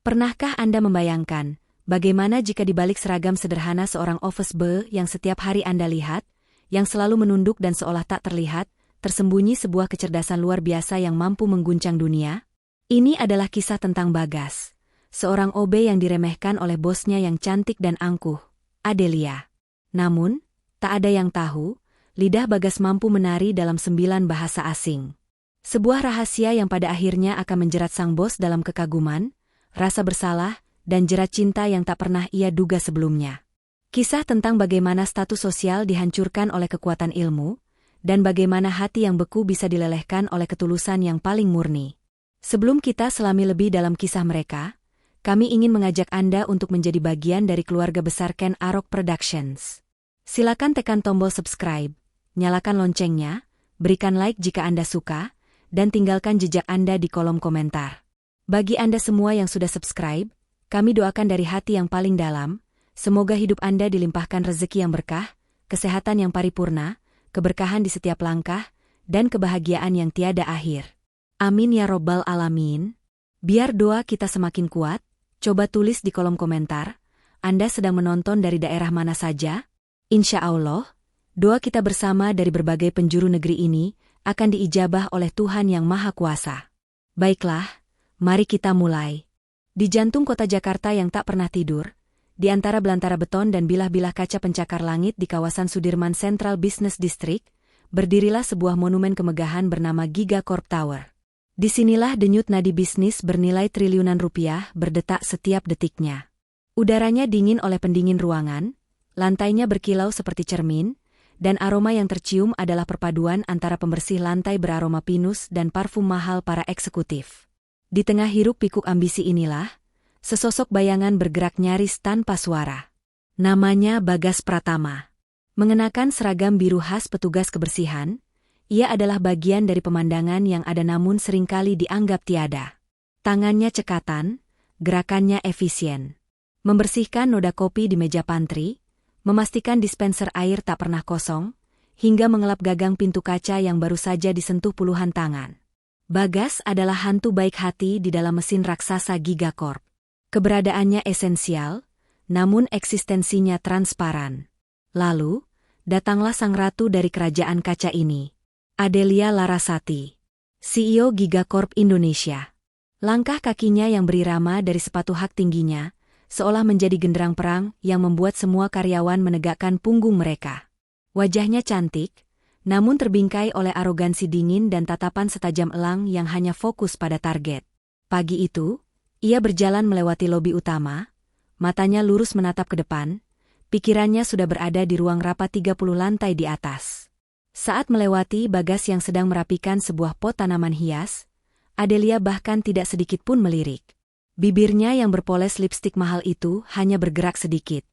Pernahkah Anda membayangkan, bagaimana jika di balik seragam sederhana seorang office boy yang setiap hari Anda lihat, yang selalu menunduk dan seolah tak terlihat, tersembunyi sebuah kecerdasan luar biasa yang mampu mengguncang dunia? Ini adalah kisah tentang Bagas, seorang OB yang diremehkan oleh bosnya yang cantik dan angkuh, Adelia. Namun, tak ada yang tahu, lidah Bagas mampu menari dalam 9 bahasa asing. Sebuah rahasia yang pada akhirnya akan menjerat sang bos dalam kekaguman, rasa bersalah, dan jerat cinta yang tak pernah ia duga sebelumnya. Kisah tentang bagaimana status sosial dihancurkan oleh kekuatan ilmu, dan bagaimana hati yang beku bisa dilelehkan oleh ketulusan yang paling murni. Sebelum kita selami lebih dalam kisah mereka, kami ingin mengajak Anda untuk menjadi bagian dari keluarga besar Ken Arok Productions. Silakan tekan tombol subscribe, nyalakan loncengnya, berikan like jika Anda suka, dan tinggalkan jejak Anda di kolom komentar. Bagi Anda semua yang sudah subscribe, kami doakan dari hati yang paling dalam, semoga hidup Anda dilimpahkan rezeki yang berkah, kesehatan yang paripurna, keberkahan di setiap langkah, dan kebahagiaan yang tiada akhir. Amin ya robbal alamin. Biar doa kita semakin kuat, coba tulis di kolom komentar, Anda sedang menonton dari daerah mana saja? Insya Allah, doa kita bersama dari berbagai penjuru negeri ini akan diijabah oleh Tuhan Yang Maha Kuasa. Baiklah, mari kita mulai. Di jantung kota Jakarta yang tak pernah tidur, di antara belantara beton dan bilah-bilah kaca pencakar langit di kawasan Sudirman Central Business District, berdirilah sebuah monumen kemegahan bernama Gigacorp Tower. Disinilah denyut nadi bisnis bernilai triliunan rupiah berdetak setiap detiknya. Udaranya dingin oleh pendingin ruangan, lantainya berkilau seperti cermin, dan aroma yang tercium adalah perpaduan antara pembersih lantai beraroma pinus dan parfum mahal para eksekutif. Di tengah hiruk-pikuk ambisi inilah, sesosok bayangan bergerak nyaris tanpa suara. Namanya Bagas Pratama. Mengenakan seragam biru khas petugas kebersihan, ia adalah bagian dari pemandangan yang ada namun seringkali dianggap tiada. Tangannya cekatan, gerakannya efisien. Membersihkan noda kopi di meja pantry, memastikan dispenser air tak pernah kosong, hingga mengelap gagang pintu kaca yang baru saja disentuh puluhan tangan. Bagas adalah hantu baik hati di dalam mesin raksasa Gigacorp. Keberadaannya esensial, namun eksistensinya transparan. Lalu, datanglah sang ratu dari kerajaan kaca ini, Adelia Larasati, CEO Gigacorp Indonesia. Langkah kakinya yang berirama dari sepatu hak tingginya, seolah menjadi genderang perang yang membuat semua karyawan menegakkan punggung mereka. Wajahnya cantik, namun terbingkai oleh arogansi dingin dan tatapan setajam elang yang hanya fokus pada target. Pagi itu, ia berjalan melewati lobi utama, matanya lurus menatap ke depan, pikirannya sudah berada di ruang rapat 30 lantai di atas. Saat melewati Bagas yang sedang merapikan sebuah pot tanaman hias, Adelia bahkan tidak sedikit pun melirik. Bibirnya yang berpoles lipstik mahal itu hanya bergerak sedikit.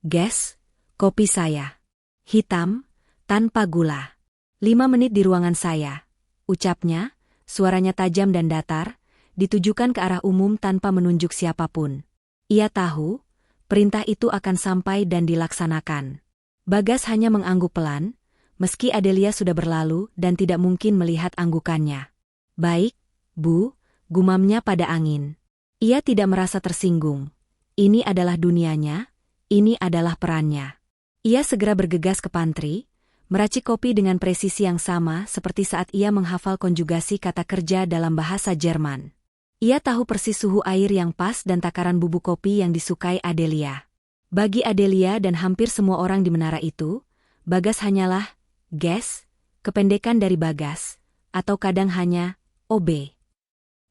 "Guys, kopi saya. Hitam, tanpa gula. 5 menit di ruangan saya," ucapnya, suaranya tajam dan datar, ditujukan ke arah umum tanpa menunjuk siapapun. Ia tahu, perintah itu akan sampai dan dilaksanakan. Bagas hanya mengangguk pelan, meski Adelia sudah berlalu dan tidak mungkin melihat anggukannya. "Baik, Bu," gumamnya pada angin. Ia tidak merasa tersinggung. Ini adalah dunianya, ini adalah perannya. Ia segera bergegas ke pantry, meracik kopi dengan presisi yang sama seperti saat ia menghafal konjugasi kata kerja dalam bahasa Jerman. Ia tahu persis suhu air yang pas dan takaran bubuk kopi yang disukai Adelia. Bagi Adelia dan hampir semua orang di menara itu, Bagas hanyalah Gas, kependekan dari Bagas, atau kadang hanya OB.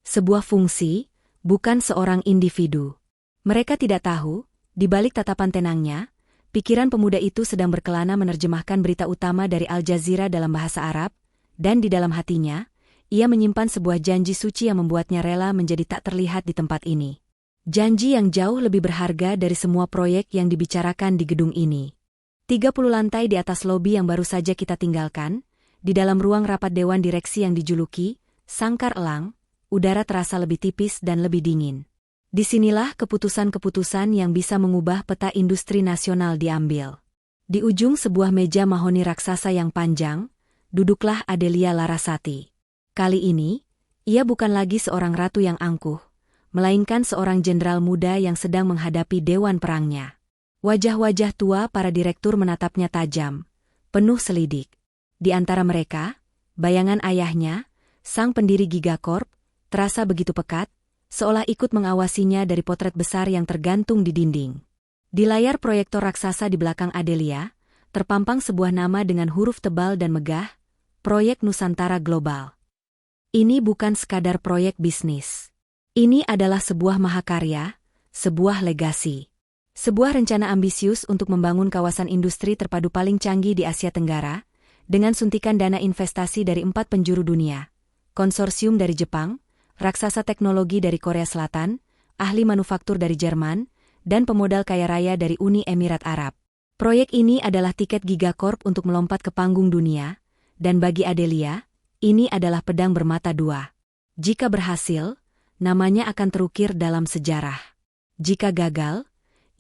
Sebuah fungsi, bukan seorang individu. Mereka tidak tahu, di balik tatapan tenangnya, pikiran pemuda itu sedang berkelana menerjemahkan berita utama dari Al Jazeera dalam bahasa Arab, dan di dalam hatinya, ia menyimpan sebuah janji suci yang membuatnya rela menjadi tak terlihat di tempat ini. Janji yang jauh lebih berharga dari semua proyek yang dibicarakan di gedung ini. 30 lantai di atas lobi yang baru saja kita tinggalkan, di dalam ruang rapat dewan direksi yang dijuluki Sangkar Elang, udara terasa lebih tipis dan lebih dingin. Disinilah keputusan-keputusan yang bisa mengubah peta industri nasional diambil. Di ujung sebuah meja mahoni raksasa yang panjang, duduklah Adelia Larasati. Kali ini, ia bukan lagi seorang ratu yang angkuh, melainkan seorang jenderal muda yang sedang menghadapi dewan perangnya. Wajah-wajah tua para direktur menatapnya tajam, penuh selidik. Di antara mereka, bayangan ayahnya, sang pendiri Gigacorp, terasa begitu pekat, seolah ikut mengawasinya dari potret besar yang tergantung di dinding. Di layar proyektor raksasa di belakang Adelia, terpampang sebuah nama dengan huruf tebal dan megah, Proyek Nusantara Global. Ini bukan sekadar proyek bisnis. Ini adalah sebuah mahakarya, sebuah legasi. Sebuah rencana ambisius untuk membangun kawasan industri terpadu paling canggih di Asia Tenggara, dengan suntikan dana investasi dari 4 penjuru dunia, konsorsium dari Jepang, raksasa teknologi dari Korea Selatan, ahli manufaktur dari Jerman, dan pemodal kaya raya dari Uni Emirat Arab. Proyek ini adalah tiket Gigacorp untuk melompat ke panggung dunia, dan bagi Adelia, ini adalah pedang bermata dua. Jika berhasil, namanya akan terukir dalam sejarah. Jika gagal,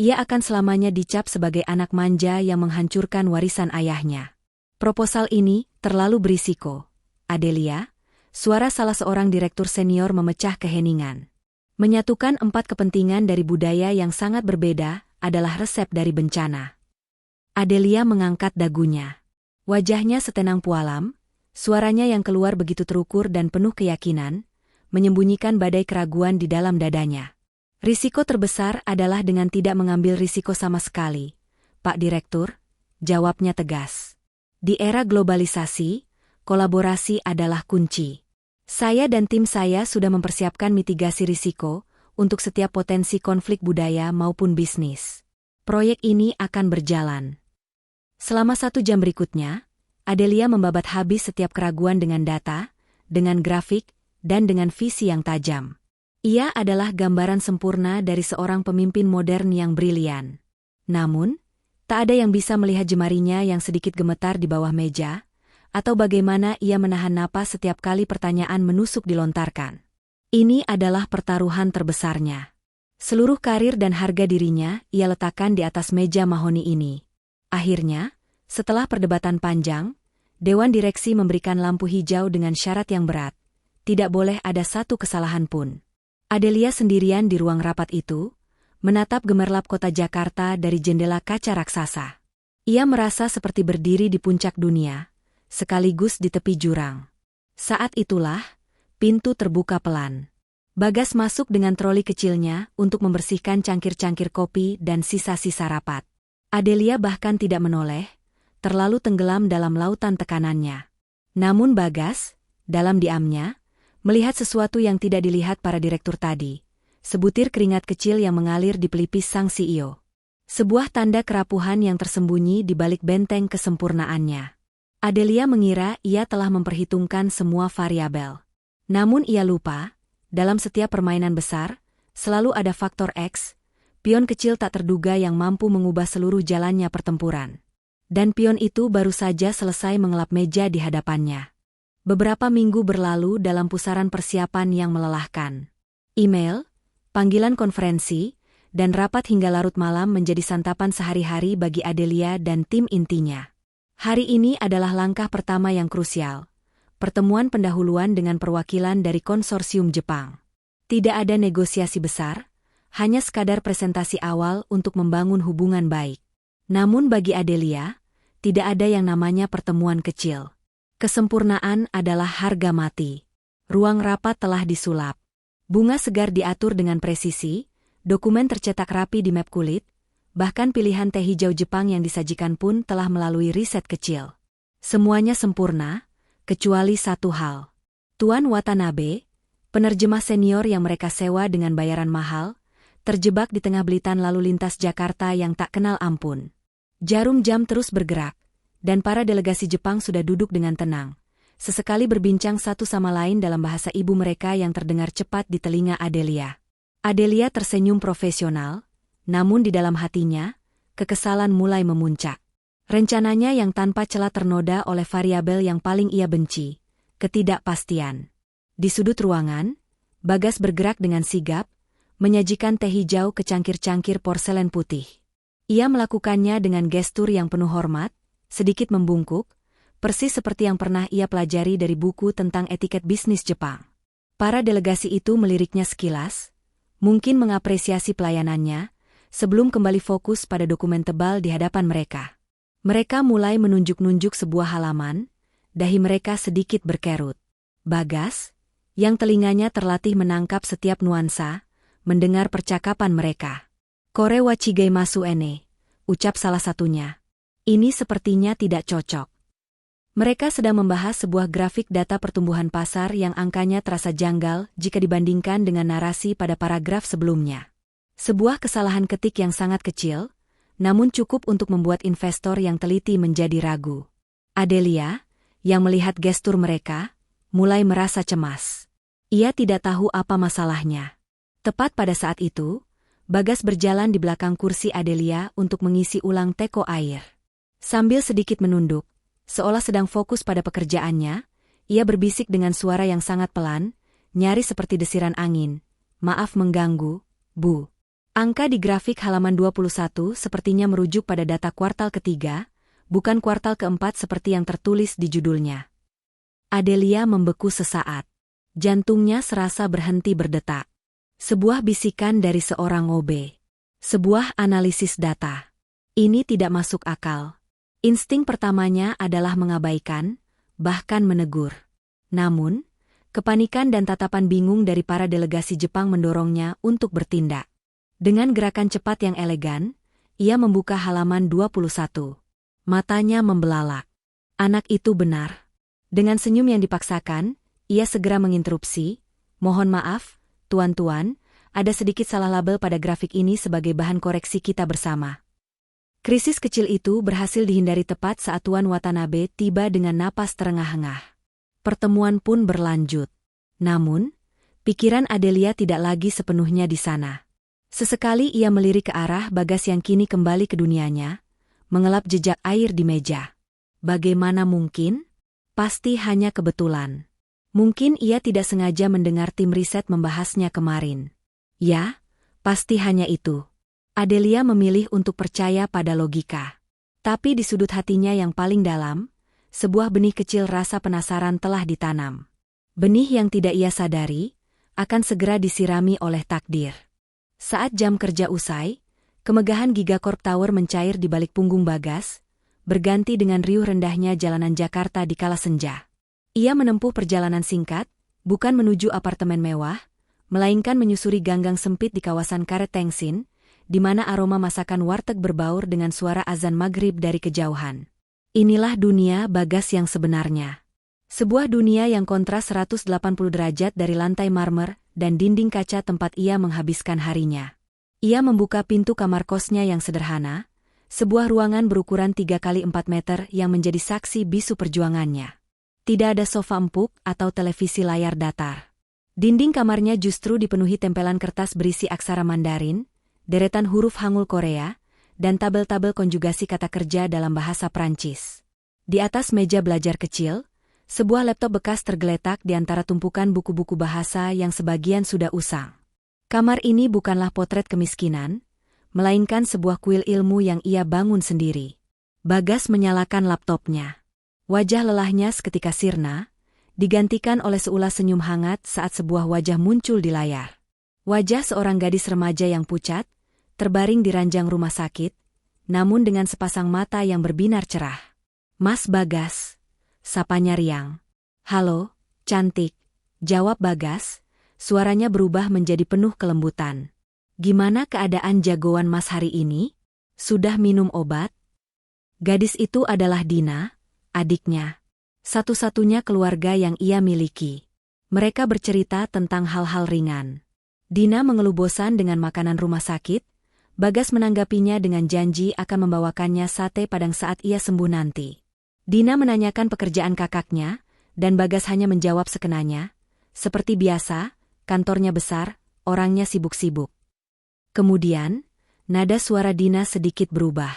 ia akan selamanya dicap sebagai anak manja yang menghancurkan warisan ayahnya. Proposal ini terlalu berisiko. Adelia, suara salah seorang direktur senior memecah keheningan. Menyatukan 4 kepentingan dari budaya yang sangat berbeda adalah resep dari bencana. Adelia mengangkat dagunya. Wajahnya setenang pualam, suaranya yang keluar begitu terukur dan penuh keyakinan, menyembunyikan badai keraguan di dalam dadanya. Risiko terbesar adalah dengan tidak mengambil risiko sama sekali, Pak Direktur, jawabnya tegas. Di era globalisasi, kolaborasi adalah kunci. Saya dan tim saya sudah mempersiapkan mitigasi risiko untuk setiap potensi konflik budaya maupun bisnis. Proyek ini akan berjalan. Selama 1 jam berikutnya, Adelia membabat habis setiap keraguan dengan data, dengan grafik, dan dengan visi yang tajam. Ia adalah gambaran sempurna dari seorang pemimpin modern yang brilian. Namun, tak ada yang bisa melihat jemarinya yang sedikit gemetar di bawah meja, atau bagaimana ia menahan napas setiap kali pertanyaan menusuk dilontarkan. Ini adalah pertaruhan terbesarnya. Seluruh karir dan harga dirinya ia letakkan di atas meja mahoni ini. Akhirnya, setelah perdebatan panjang, Dewan Direksi memberikan lampu hijau dengan syarat yang berat. Tidak boleh ada satu kesalahan pun. Adelia sendirian di ruang rapat itu, menatap gemerlap kota Jakarta dari jendela kaca raksasa. Ia merasa seperti berdiri di puncak dunia, sekaligus di tepi jurang. Saat itulah, pintu terbuka pelan. Bagas masuk dengan troli kecilnya untuk membersihkan cangkir-cangkir kopi dan sisa-sisa rapat. Adelia bahkan tidak menoleh, terlalu tenggelam dalam lautan tekanannya. Namun Bagas, dalam diamnya, melihat sesuatu yang tidak dilihat para direktur tadi, sebutir keringat kecil yang mengalir di pelipis sang CEO. Sebuah tanda kerapuhan yang tersembunyi di balik benteng kesempurnaannya. Adelia mengira ia telah memperhitungkan semua variabel. Namun ia lupa, dalam setiap permainan besar, selalu ada faktor X, pion kecil tak terduga yang mampu mengubah seluruh jalannya pertempuran. Dan pion itu baru saja selesai mengelap meja di hadapannya. Beberapa minggu berlalu dalam pusaran persiapan yang melelahkan. Email, panggilan konferensi, dan rapat hingga larut malam menjadi santapan sehari-hari bagi Adelia dan tim intinya. Hari ini adalah langkah pertama yang krusial. Pertemuan pendahuluan dengan perwakilan dari konsorsium Jepang. Tidak ada negosiasi besar, hanya sekadar presentasi awal untuk membangun hubungan baik. Namun bagi Adelia, tidak ada yang namanya pertemuan kecil. Kesempurnaan adalah harga mati. Ruang rapat telah disulap. Bunga segar diatur dengan presisi, dokumen tercetak rapi di map kulit, bahkan pilihan teh hijau Jepang yang disajikan pun telah melalui riset kecil. Semuanya sempurna, kecuali satu hal. Tuan Watanabe, penerjemah senior yang mereka sewa dengan bayaran mahal, terjebak di tengah belitan lalu lintas Jakarta yang tak kenal ampun. Jarum jam terus bergerak, dan para delegasi Jepang sudah duduk dengan tenang, sesekali berbincang satu sama lain dalam bahasa ibu mereka yang terdengar cepat di telinga Adelia. Adelia tersenyum profesional, namun di dalam hatinya, kekesalan mulai memuncak. Rencananya yang tanpa celah ternoda oleh variabel yang paling ia benci, ketidakpastian. Di sudut ruangan, Bagas bergerak dengan sigap, menyajikan teh hijau ke cangkir-cangkir porselen putih. Ia melakukannya dengan gestur yang penuh hormat, sedikit membungkuk, persis seperti yang pernah ia pelajari dari buku tentang etiket bisnis Jepang. Para delegasi itu meliriknya sekilas, mungkin mengapresiasi pelayanannya, sebelum kembali fokus pada dokumen tebal di hadapan mereka. Mereka mulai menunjuk-nunjuk sebuah halaman, dahi mereka sedikit berkerut. Bagas, yang telinganya terlatih menangkap setiap nuansa, mendengar percakapan mereka. "Kore wa chigaimasu ene," ucap salah satunya. "Ini sepertinya tidak cocok." Mereka sedang membahas sebuah grafik data pertumbuhan pasar yang angkanya terasa janggal jika dibandingkan dengan narasi pada paragraf sebelumnya. Sebuah kesalahan ketik yang sangat kecil, namun cukup untuk membuat investor yang teliti menjadi ragu. Adelia, yang melihat gestur mereka, mulai merasa cemas. Ia tidak tahu apa masalahnya. Tepat pada saat itu, Bagas berjalan di belakang kursi Adelia untuk mengisi ulang teko air. Sambil sedikit menunduk, seolah sedang fokus pada pekerjaannya, ia berbisik dengan suara yang sangat pelan, nyaris seperti desiran angin. "Maaf mengganggu, Bu." Angka di grafik halaman 21 sepertinya merujuk pada data kuartal ketiga, bukan kuartal keempat seperti yang tertulis di judulnya. Adelia membeku sesaat. Jantungnya serasa berhenti berdetak. Sebuah bisikan dari seorang OB. Sebuah analisis data. Ini tidak masuk akal. Insting pertamanya adalah mengabaikan, bahkan menegur. Namun, kepanikan dan tatapan bingung dari para delegasi Jepang mendorongnya untuk bertindak. Dengan gerakan cepat yang elegan, ia membuka halaman 21. Matanya membelalak. Anak itu benar. Dengan senyum yang dipaksakan, ia segera menginterupsi, "Mohon maaf, tuan-tuan, ada sedikit salah label pada grafik ini sebagai bahan koreksi kita bersama." Krisis kecil itu berhasil dihindari tepat saat Tuan Watanabe tiba dengan napas terengah-engah. Pertemuan pun berlanjut. Namun, pikiran Adelia tidak lagi sepenuhnya di sana. Sesekali ia melirik ke arah Bagas yang kini kembali ke dunianya, mengelap jejak air di meja. Bagaimana mungkin? Pasti hanya kebetulan. Mungkin ia tidak sengaja mendengar tim riset membahasnya kemarin. Ya, pasti hanya itu. Adelia memilih untuk percaya pada logika. Tapi di sudut hatinya yang paling dalam, sebuah benih kecil rasa penasaran telah ditanam. Benih yang tidak ia sadari, akan segera disirami oleh takdir. Saat jam kerja usai, kemegahan Gigacorp Tower mencair di balik punggung Bagas, berganti dengan riuh rendahnya jalanan Jakarta di kala senja. Ia menempuh perjalanan singkat, bukan menuju apartemen mewah, melainkan menyusuri ganggang sempit di kawasan Karet Tengsin, di mana aroma masakan warteg berbaur dengan suara azan maghrib dari kejauhan. Inilah dunia Bagas yang sebenarnya. Sebuah dunia yang kontras 180 derajat dari lantai marmer dan dinding kaca tempat ia menghabiskan harinya. Ia membuka pintu kamar kosnya yang sederhana, sebuah ruangan berukuran 3x4 meter yang menjadi saksi bisu perjuangannya. Tidak ada sofa empuk atau televisi layar datar. Dinding kamarnya justru dipenuhi tempelan kertas berisi aksara Mandarin, deretan huruf Hangul Korea, dan tabel-tabel konjugasi kata kerja dalam bahasa Prancis. Di atas meja belajar kecil, sebuah laptop bekas tergeletak di antara tumpukan buku-buku bahasa yang sebagian sudah usang. Kamar ini bukanlah potret kemiskinan, melainkan sebuah kuil ilmu yang ia bangun sendiri. Bagas menyalakan laptopnya. Wajah lelahnya seketika sirna, digantikan oleh seulas senyum hangat saat sebuah wajah muncul di layar. Wajah seorang gadis remaja yang pucat, terbaring di ranjang rumah sakit, namun dengan sepasang mata yang berbinar cerah. "Mas Bagas," sapanya riang. "Halo, cantik," jawab Bagas, suaranya berubah menjadi penuh kelembutan. "Gimana keadaan jagoan Mas hari ini? Sudah minum obat?" Gadis itu adalah Dina, adiknya. Satu-satunya keluarga yang ia miliki. Mereka bercerita tentang hal-hal ringan. Dina mengeluh bosan dengan makanan rumah sakit. Bagas menanggapinya dengan janji akan membawakannya sate padang saat ia sembuh nanti. Dina menanyakan pekerjaan kakaknya, dan Bagas hanya menjawab sekenanya. Seperti biasa, kantornya besar, orangnya sibuk-sibuk. Kemudian, nada suara Dina sedikit berubah.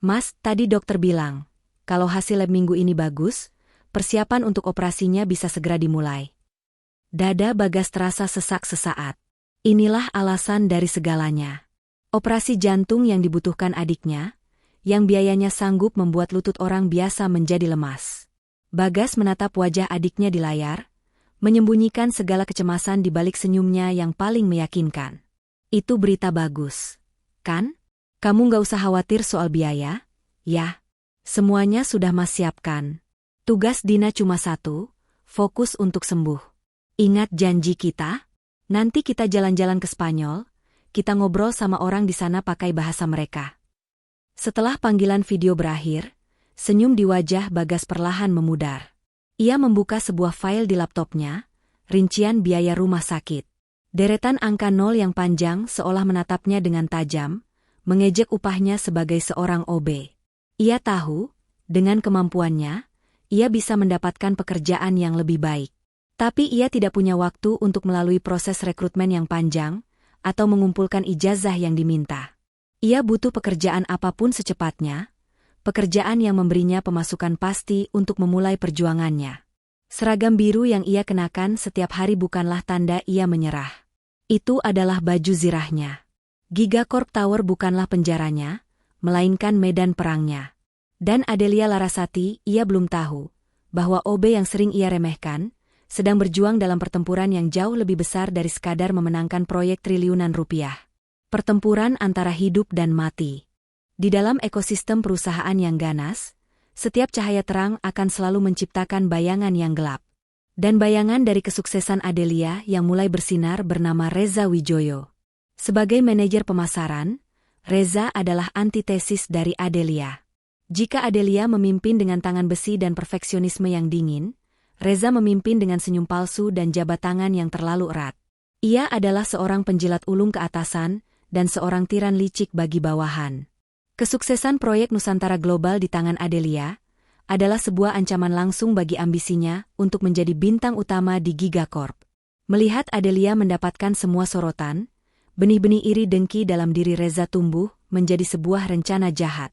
"Mas, tadi dokter bilang, kalau hasil lab minggu ini bagus, persiapan untuk operasinya bisa segera dimulai." Dada Bagas terasa sesak sesaat. Inilah alasan dari segalanya. Operasi jantung yang dibutuhkan adiknya, yang biayanya sanggup membuat lutut orang biasa menjadi lemas. Bagas menatap wajah adiknya di layar, menyembunyikan segala kecemasan di balik senyumnya yang paling meyakinkan. Itu berita bagus, kan? Kamu nggak usah khawatir soal biaya, ya. Semuanya sudah Mas siapkan. Tugas Dina cuma satu, fokus untuk sembuh. Ingat janji kita? Nanti kita jalan-jalan ke Spanyol, kita ngobrol sama orang di sana pakai bahasa mereka. Setelah panggilan video berakhir, senyum di wajah Bagas perlahan memudar. Ia membuka sebuah file di laptopnya, rincian biaya rumah sakit. Deretan angka nol yang panjang seolah menatapnya dengan tajam, mengejek upahnya sebagai seorang OB. Ia tahu, dengan kemampuannya, ia bisa mendapatkan pekerjaan yang lebih baik. Tapi ia tidak punya waktu untuk melalui proses rekrutmen yang panjang, atau mengumpulkan ijazah yang diminta. Ia butuh pekerjaan apapun secepatnya, pekerjaan yang memberinya pemasukan pasti untuk memulai perjuangannya. Seragam biru yang ia kenakan setiap hari bukanlah tanda ia menyerah. Itu adalah baju zirahnya. Gigacorp Tower bukanlah penjaranya, melainkan medan perangnya. Dan Adelia Larasati, ia belum tahu, bahwa OB yang sering ia remehkan, sedang berjuang dalam pertempuran yang jauh lebih besar dari sekadar memenangkan proyek triliunan rupiah. Pertempuran antara hidup dan mati. Di dalam ekosistem perusahaan yang ganas, setiap cahaya terang akan selalu menciptakan bayangan yang gelap. Dan bayangan dari kesuksesan Adelia yang mulai bersinar bernama Reza Wijoyo. Sebagai manajer pemasaran, Reza adalah antitesis dari Adelia. Jika Adelia memimpin dengan tangan besi dan perfeksionisme yang dingin, Reza memimpin dengan senyum palsu dan jabat tangan yang terlalu erat. Ia adalah seorang penjilat ulung ke atasan dan seorang tiran licik bagi bawahan. Kesuksesan proyek Nusantara Global di tangan Adelia adalah sebuah ancaman langsung bagi ambisinya untuk menjadi bintang utama di Gigacorp. Melihat Adelia mendapatkan semua sorotan, benih-benih iri dengki dalam diri Reza tumbuh menjadi sebuah rencana jahat.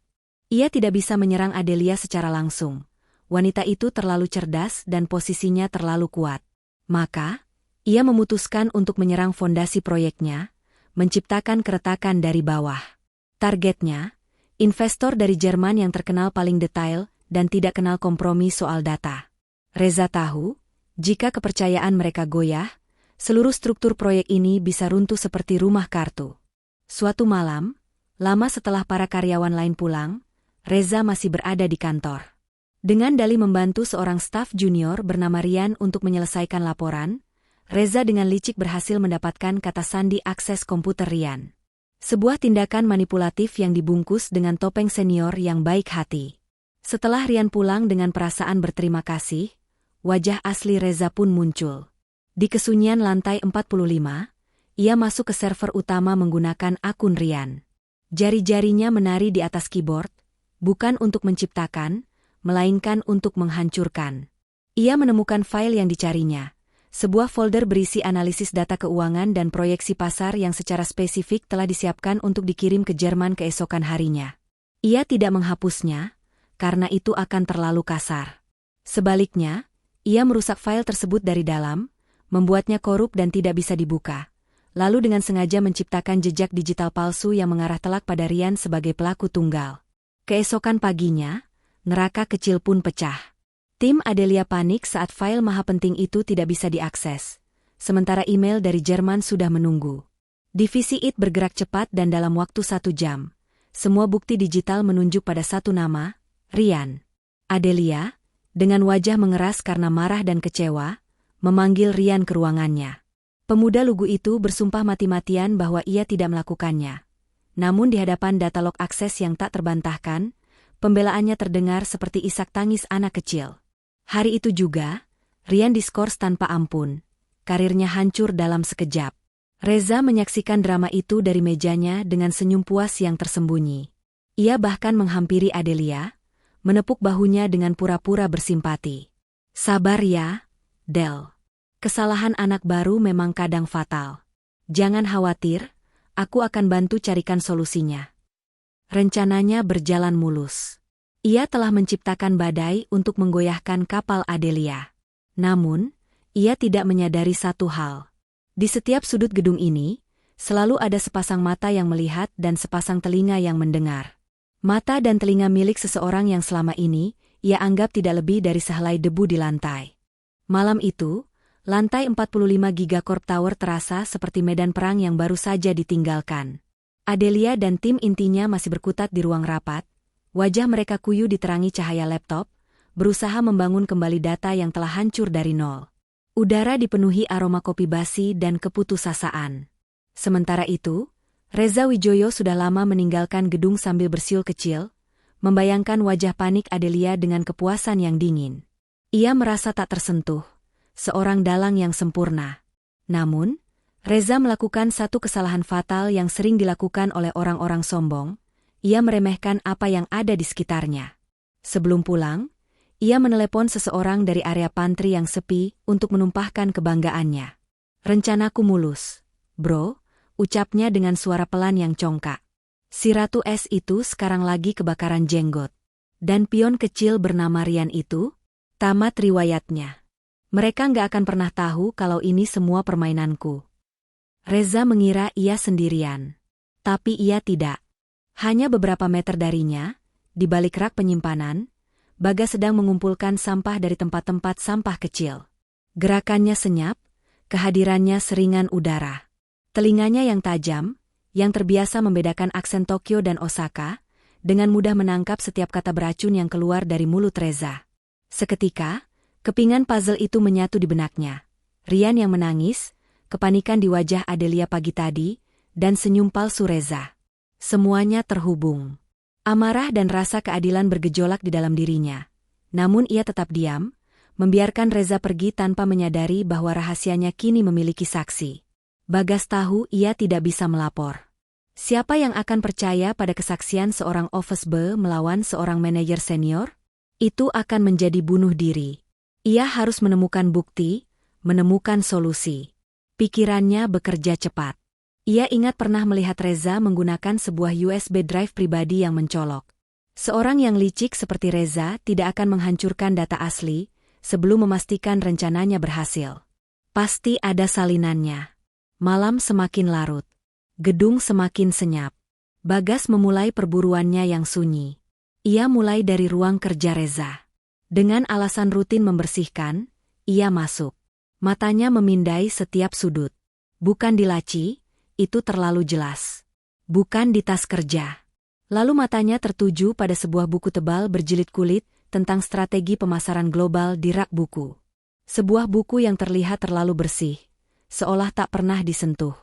Ia tidak bisa menyerang Adelia secara langsung. Wanita itu terlalu cerdas dan posisinya terlalu kuat. Maka, ia memutuskan untuk menyerang fondasi proyeknya, menciptakan keretakan dari bawah. Targetnya, investor dari Jerman yang terkenal paling detail dan tidak kenal kompromi soal data. Reza tahu, jika kepercayaan mereka goyah, seluruh struktur proyek ini bisa runtuh seperti rumah kartu. Suatu malam, lama setelah para karyawan lain pulang, Reza masih berada di kantor. Dengan dalih membantu seorang staf junior bernama Rian untuk menyelesaikan laporan, Reza dengan licik berhasil mendapatkan kata sandi akses komputer Rian. Sebuah tindakan manipulatif yang dibungkus dengan topeng senior yang baik hati. Setelah Rian pulang dengan perasaan berterima kasih, wajah asli Reza pun muncul. Di kesunyian lantai 45, ia masuk ke server utama menggunakan akun Rian. Jari-jarinya menari di atas keyboard, bukan untuk menciptakan, melainkan untuk menghancurkan. Ia menemukan file yang dicarinya, sebuah folder berisi analisis data keuangan dan proyeksi pasar yang secara spesifik telah disiapkan untuk dikirim ke Jerman keesokan harinya. Ia tidak menghapusnya, karena itu akan terlalu kasar. Sebaliknya, ia merusak file tersebut dari dalam, membuatnya korup dan tidak bisa dibuka, lalu dengan sengaja menciptakan jejak digital palsu yang mengarah telak pada Rian sebagai pelaku tunggal. Keesokan paginya, neraka kecil pun pecah. Tim Adelia panik saat file maha penting itu tidak bisa diakses, sementara email dari Jerman sudah menunggu. Divisi IT bergerak cepat dan dalam waktu 1 jam, semua bukti digital menunjuk pada satu nama, Rian. Adelia, dengan wajah mengeras karena marah dan kecewa, memanggil Rian ke ruangannya. Pemuda lugu itu bersumpah mati-matian bahwa ia tidak melakukannya. Namun di hadapan data log akses yang tak terbantahkan, pembelaannya terdengar seperti isak tangis anak kecil. Hari itu juga, Rian diskors tanpa ampun. Karirnya hancur dalam sekejap. Reza menyaksikan drama itu dari mejanya dengan senyum puas yang tersembunyi. Ia bahkan menghampiri Adelia, menepuk bahunya dengan pura-pura bersimpati. Sabar ya, Del. Kesalahan anak baru memang kadang fatal. Jangan khawatir, aku akan bantu carikan solusinya. Rencananya berjalan mulus. Ia telah menciptakan badai untuk menggoyahkan kapal Adelia. Namun, ia tidak menyadari satu hal. Di setiap sudut gedung ini, selalu ada sepasang mata yang melihat dan sepasang telinga yang mendengar. Mata dan telinga milik seseorang yang selama ini, ia anggap tidak lebih dari sehelai debu di lantai. Malam itu, Lantai 45 Gigacorp Tower terasa seperti medan perang yang baru saja ditinggalkan. Adelia dan tim intinya masih berkutat di ruang rapat, wajah mereka kuyu diterangi cahaya laptop, berusaha membangun kembali data yang telah hancur dari nol. Udara dipenuhi aroma kopi basi dan keputusasaan. Sementara itu, Reza Wijoyo sudah lama meninggalkan gedung sambil bersiul kecil, membayangkan wajah panik Adelia dengan kepuasan yang dingin. Ia merasa tak tersentuh. Seorang dalang yang sempurna. Namun, Reza melakukan satu kesalahan fatal yang sering dilakukan oleh orang-orang sombong. Ia meremehkan apa yang ada di sekitarnya. Sebelum pulang, ia menelepon seseorang dari area pantry yang sepi untuk menumpahkan kebanggaannya. "Rencanaku mulus, bro," ucapnya dengan suara pelan yang congkak. Si Ratu Es itu sekarang lagi kebakaran jenggot. Dan pion kecil bernama Rian itu, tamat riwayatnya. Mereka nggak akan pernah tahu kalau ini semua permainanku. Reza mengira ia sendirian. Tapi ia tidak. Hanya beberapa meter darinya, di balik rak penyimpanan, Bagas sedang mengumpulkan sampah dari tempat-tempat sampah kecil. Gerakannya senyap, kehadirannya seringan udara. Telinganya yang tajam, yang terbiasa membedakan aksen Tokyo dan Osaka, dengan mudah menangkap setiap kata beracun yang keluar dari mulut Reza. Seketika, kepingan puzzle itu menyatu di benaknya. Rian yang menangis, kepanikan di wajah Adelia pagi tadi, dan senyum palsu Reza. Semuanya terhubung. Amarah dan rasa keadilan bergejolak di dalam dirinya. Namun ia tetap diam, membiarkan Reza pergi tanpa menyadari bahwa rahasianya kini memiliki saksi. Bagas tahu ia tidak bisa melapor. Siapa yang akan percaya pada kesaksian seorang office boy melawan seorang manajer senior? Itu akan menjadi bunuh diri. Ia harus menemukan bukti, menemukan solusi. Pikirannya bekerja cepat. Ia ingat pernah melihat Reza menggunakan sebuah USB drive pribadi yang mencolok. Seorang yang licik seperti Reza tidak akan menghancurkan data asli sebelum memastikan rencananya berhasil. Pasti ada salinannya. Malam semakin larut. Gedung semakin senyap. Bagas memulai perburuannya yang sunyi. Ia mulai dari ruang kerja Reza. Dengan alasan rutin membersihkan, ia masuk. Matanya memindai setiap sudut. Bukan di laci, itu terlalu jelas. Bukan di tas kerja. Lalu matanya tertuju pada sebuah buku tebal berjilid kulit tentang strategi pemasaran global di rak buku. Sebuah buku yang terlihat terlalu bersih, seolah tak pernah disentuh.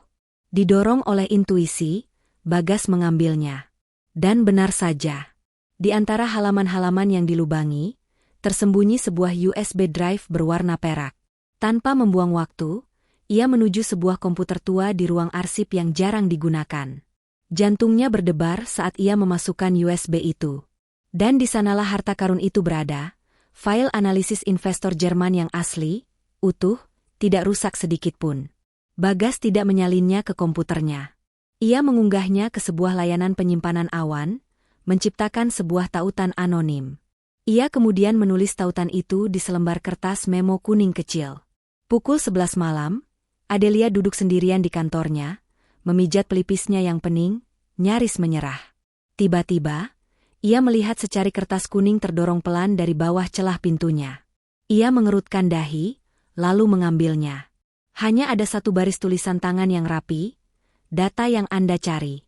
Didorong oleh intuisi, Bagas mengambilnya. Dan benar saja. Di antara halaman-halaman yang dilubangi, tersembunyi sebuah USB drive berwarna perak. Tanpa membuang waktu, ia menuju sebuah komputer tua di ruang arsip yang jarang digunakan. Jantungnya berdebar saat ia memasukkan USB itu. Dan di sanalah harta karun itu berada, file analisis investor Jerman yang asli, utuh, tidak rusak sedikitpun. Bagas tidak menyalinnya ke komputernya. Ia mengunggahnya ke sebuah layanan penyimpanan awan, menciptakan sebuah tautan anonim. Ia kemudian menulis tautan itu di selembar kertas memo kuning kecil. Pukul 11 malam, Adelia duduk sendirian di kantornya, memijat pelipisnya yang pening, nyaris menyerah. Tiba-tiba, ia melihat secari kertas kuning terdorong pelan dari bawah celah pintunya. Ia mengerutkan dahi, lalu mengambilnya. Hanya ada satu baris tulisan tangan yang rapi, data yang Anda cari.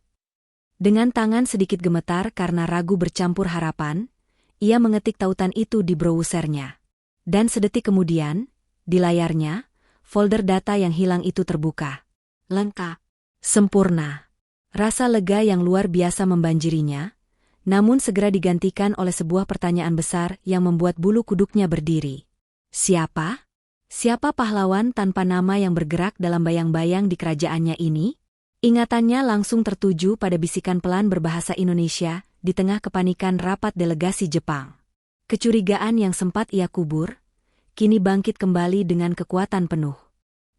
Dengan tangan sedikit gemetar karena ragu bercampur harapan, ia mengetik tautan itu di browsernya. Dan sedetik kemudian, di layarnya, folder data yang hilang itu terbuka. Lengkap. Sempurna. Rasa lega yang luar biasa membanjirinya, namun segera digantikan oleh sebuah pertanyaan besar yang membuat bulu kuduknya berdiri. Siapa? Siapa pahlawan tanpa nama yang bergerak dalam bayang-bayang di kerajaannya ini? Ingatannya langsung tertuju pada bisikan pelan berbahasa Indonesia di tengah kepanikan rapat delegasi Jepang. Kecurigaan yang sempat ia kubur, kini bangkit kembali dengan kekuatan penuh.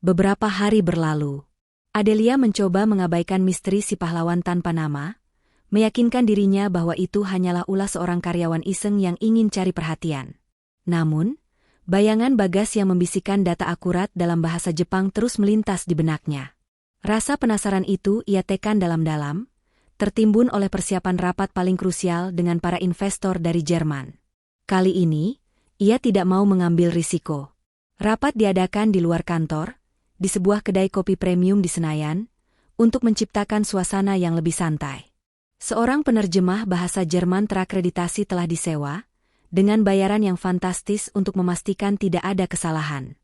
Beberapa hari berlalu. Adelia mencoba mengabaikan misteri si pahlawan tanpa nama, meyakinkan dirinya bahwa itu hanyalah ulah seorang karyawan iseng yang ingin cari perhatian. Namun, bayangan Bagas yang membisikkan data akurat dalam bahasa Jepang terus melintas di benaknya. Rasa penasaran itu ia tekan dalam-dalam, tertimbun oleh persiapan rapat paling krusial dengan para investor dari Jerman. Kali ini, ia tidak mau mengambil risiko. Rapat diadakan di luar kantor, di sebuah kedai kopi premium di Senayan, untuk menciptakan suasana yang lebih santai. Seorang penerjemah bahasa Jerman terakreditasi telah disewa, dengan bayaran yang fantastis untuk memastikan tidak ada kesalahan.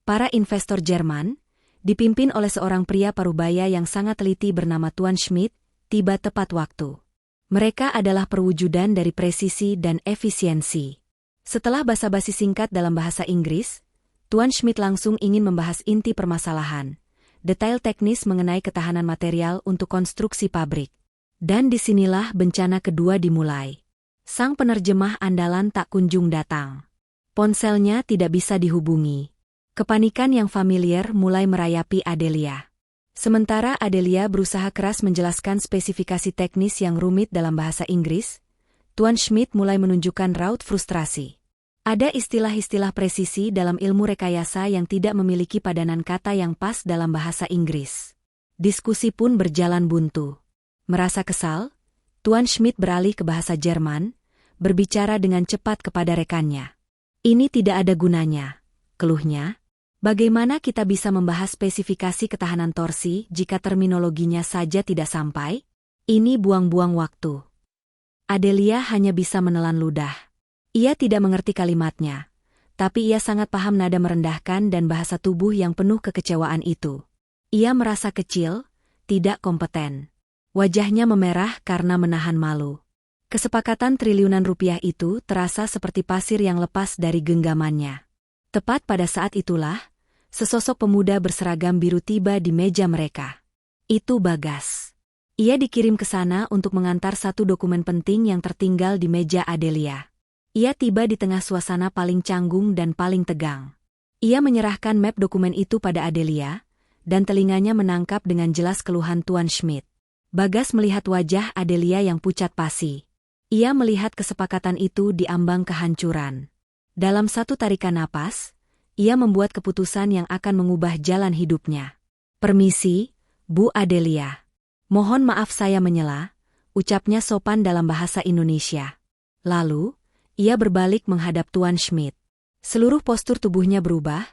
Para investor Jerman, dipimpin oleh seorang pria parubaya yang sangat teliti bernama Tuan Schmidt, tiba tepat waktu. Mereka adalah perwujudan dari presisi dan efisiensi. Setelah basa-basi singkat dalam bahasa Inggris, Tuan Schmidt langsung ingin membahas inti permasalahan, detail teknis mengenai ketahanan material untuk konstruksi pabrik. Dan disinilah bencana kedua dimulai. Sang penerjemah andalan tak kunjung datang. Ponselnya tidak bisa dihubungi. Kepanikan yang familiar mulai merayapi Adelia. Sementara Adelia berusaha keras menjelaskan spesifikasi teknis yang rumit dalam bahasa Inggris, Tuan Schmidt mulai menunjukkan raut frustrasi. Ada istilah-istilah presisi dalam ilmu rekayasa yang tidak memiliki padanan kata yang pas dalam bahasa Inggris. Diskusi pun berjalan buntu. Merasa kesal, Tuan Schmidt beralih ke bahasa Jerman, berbicara dengan cepat kepada rekannya. Ini tidak ada gunanya, keluhnya. Bagaimana kita bisa membahas spesifikasi ketahanan torsi jika terminologinya saja tidak sampai? Ini buang-buang waktu. Adelia hanya bisa menelan ludah. Ia tidak mengerti kalimatnya, tapi ia sangat paham nada merendahkan dan bahasa tubuh yang penuh kekecewaan itu. Ia merasa kecil, tidak kompeten. Wajahnya memerah karena menahan malu. Kesepakatan triliunan rupiah itu terasa seperti pasir yang lepas dari genggamannya. Tepat pada saat itulah, sesosok pemuda berseragam biru tiba di meja mereka. Itu Bagas. Ia dikirim ke sana untuk mengantar satu dokumen penting yang tertinggal di meja Adelia. Ia tiba di tengah suasana paling canggung dan paling tegang. Ia menyerahkan map dokumen itu pada Adelia, dan telinganya menangkap dengan jelas keluhan Tuan Schmidt. Bagas melihat wajah Adelia yang pucat pasi. Ia melihat kesepakatan itu di ambang kehancuran. Dalam satu tarikan napas, ia membuat keputusan yang akan mengubah jalan hidupnya. "Permisi, Bu Adelia. Mohon maaf saya menyela," ucapnya sopan dalam bahasa Indonesia. Lalu, ia berbalik menghadap Tuan Schmidt. Seluruh postur tubuhnya berubah,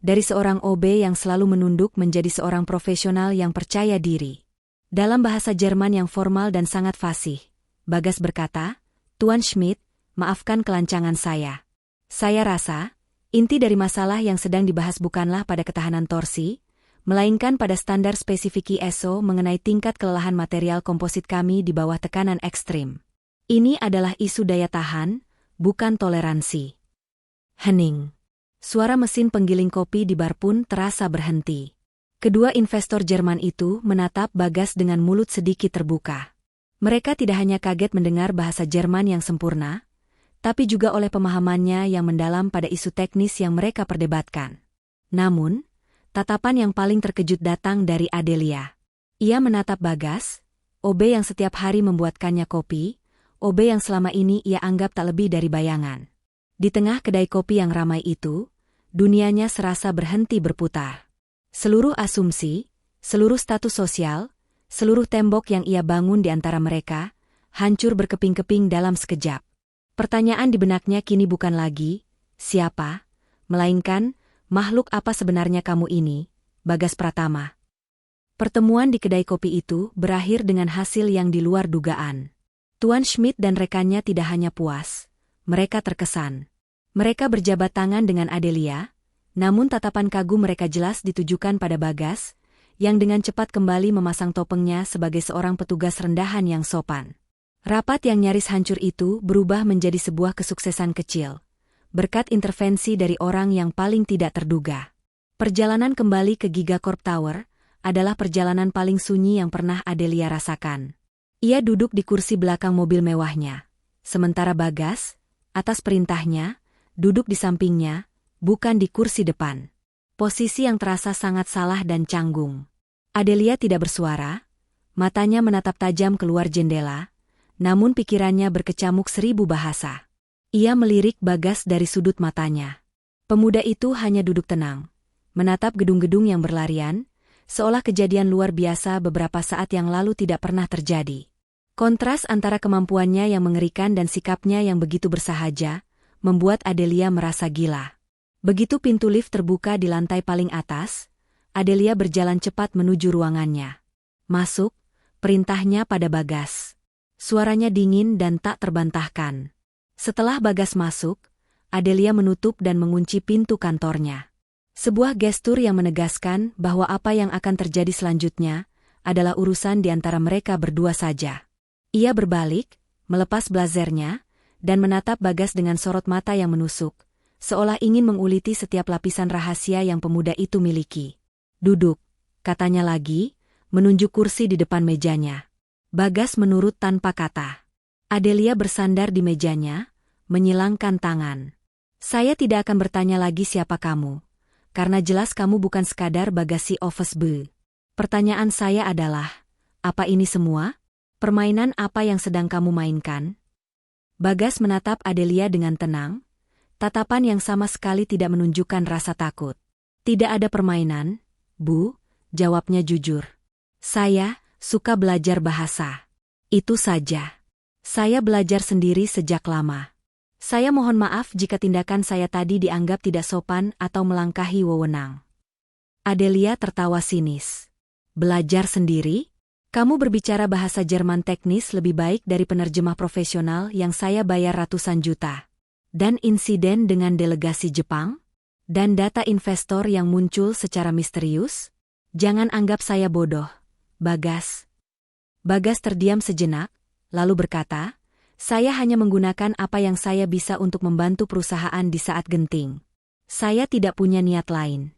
dari seorang OB yang selalu menunduk menjadi seorang profesional yang percaya diri. Dalam bahasa Jerman yang formal dan sangat fasih, Bagas berkata, "Tuan Schmidt, maafkan kelancangan saya. Saya rasa, inti dari masalah yang sedang dibahas bukanlah pada ketahanan torsi, melainkan pada standar spesifik ISO mengenai tingkat kelelahan material komposit kami di bawah tekanan ekstrim. Ini adalah isu daya tahan, bukan toleransi." Hening. Suara mesin penggiling kopi di bar pun terasa berhenti. Kedua investor Jerman itu menatap Bagas dengan mulut sedikit terbuka. Mereka tidak hanya kaget mendengar bahasa Jerman yang sempurna, tapi juga oleh pemahamannya yang mendalam pada isu teknis yang mereka perdebatkan. Namun, tatapan yang paling terkejut datang dari Adelia. Ia menatap Bagas, OB yang setiap hari membuatkannya kopi, OB yang selama ini ia anggap tak lebih dari bayangan. Di tengah kedai kopi yang ramai itu, dunianya serasa berhenti berputar. Seluruh asumsi, seluruh status sosial, seluruh tembok yang ia bangun di antara mereka, hancur berkeping-keping dalam sekejap. Pertanyaan di benaknya kini bukan lagi, siapa, melainkan, makhluk apa sebenarnya kamu ini, Bagas Pratama. Pertemuan di kedai kopi itu berakhir dengan hasil yang di luar dugaan. Tuan Schmidt dan rekannya tidak hanya puas, mereka terkesan. Mereka berjabat tangan dengan Adelia, namun tatapan kagum mereka jelas ditujukan pada Bagas, yang dengan cepat kembali memasang topengnya sebagai seorang petugas rendahan yang sopan. Rapat yang nyaris hancur itu berubah menjadi sebuah kesuksesan kecil, berkat intervensi dari orang yang paling tidak terduga. Perjalanan kembali ke Gigacorp Tower adalah perjalanan paling sunyi yang pernah Adelia rasakan. Ia duduk di kursi belakang mobil mewahnya, sementara Bagas, atas perintahnya, duduk di sampingnya, bukan di kursi depan. Posisi yang terasa sangat salah dan canggung. Adelia tidak bersuara, matanya menatap tajam keluar jendela, namun pikirannya berkecamuk 1000 bahasa. Ia melirik Bagas dari sudut matanya. Pemuda itu hanya duduk tenang, menatap gedung-gedung yang berlarian, seolah kejadian luar biasa beberapa saat yang lalu tidak pernah terjadi. Kontras antara kemampuannya yang mengerikan dan sikapnya yang begitu bersahaja, membuat Adelia merasa gila. Begitu pintu lift terbuka di lantai paling atas, Adelia berjalan cepat menuju ruangannya. Masuk, perintahnya pada Bagas. Suaranya dingin dan tak terbantahkan. Setelah Bagas masuk, Adelia menutup dan mengunci pintu kantornya. Sebuah gestur yang menegaskan bahwa apa yang akan terjadi selanjutnya adalah urusan di antara mereka berdua saja. Ia berbalik, melepas blazernya, dan menatap Bagas dengan sorot mata yang menusuk, seolah ingin menguliti setiap lapisan rahasia yang pemuda itu miliki. "Duduk," katanya lagi, menunjuk kursi di depan mejanya. Bagas menurut tanpa kata. Adelia bersandar di mejanya, menyilangkan tangan. "Saya tidak akan bertanya lagi siapa kamu, karena jelas kamu bukan sekadar Bagasi Office B. Pertanyaan saya adalah, apa ini semua? Permainan apa yang sedang kamu mainkan?" Bagas menatap Adelia dengan tenang, tatapan yang sama sekali tidak menunjukkan rasa takut. "Tidak ada permainan, Bu," jawabnya jujur. "Saya suka belajar bahasa. Itu saja. Saya belajar sendiri sejak lama. Saya mohon maaf jika tindakan saya tadi dianggap tidak sopan atau melangkahi wewenang." Adelia tertawa sinis. "Belajar sendiri? Kamu berbicara bahasa Jerman teknis lebih baik dari penerjemah profesional yang saya bayar ratusan juta. Dan insiden dengan delegasi Jepang? Dan data investor yang muncul secara misterius? Jangan anggap saya bodoh, Bagas." Bagas terdiam sejenak, lalu berkata, "Saya hanya menggunakan apa yang saya bisa untuk membantu perusahaan di saat genting. Saya tidak punya niat lain."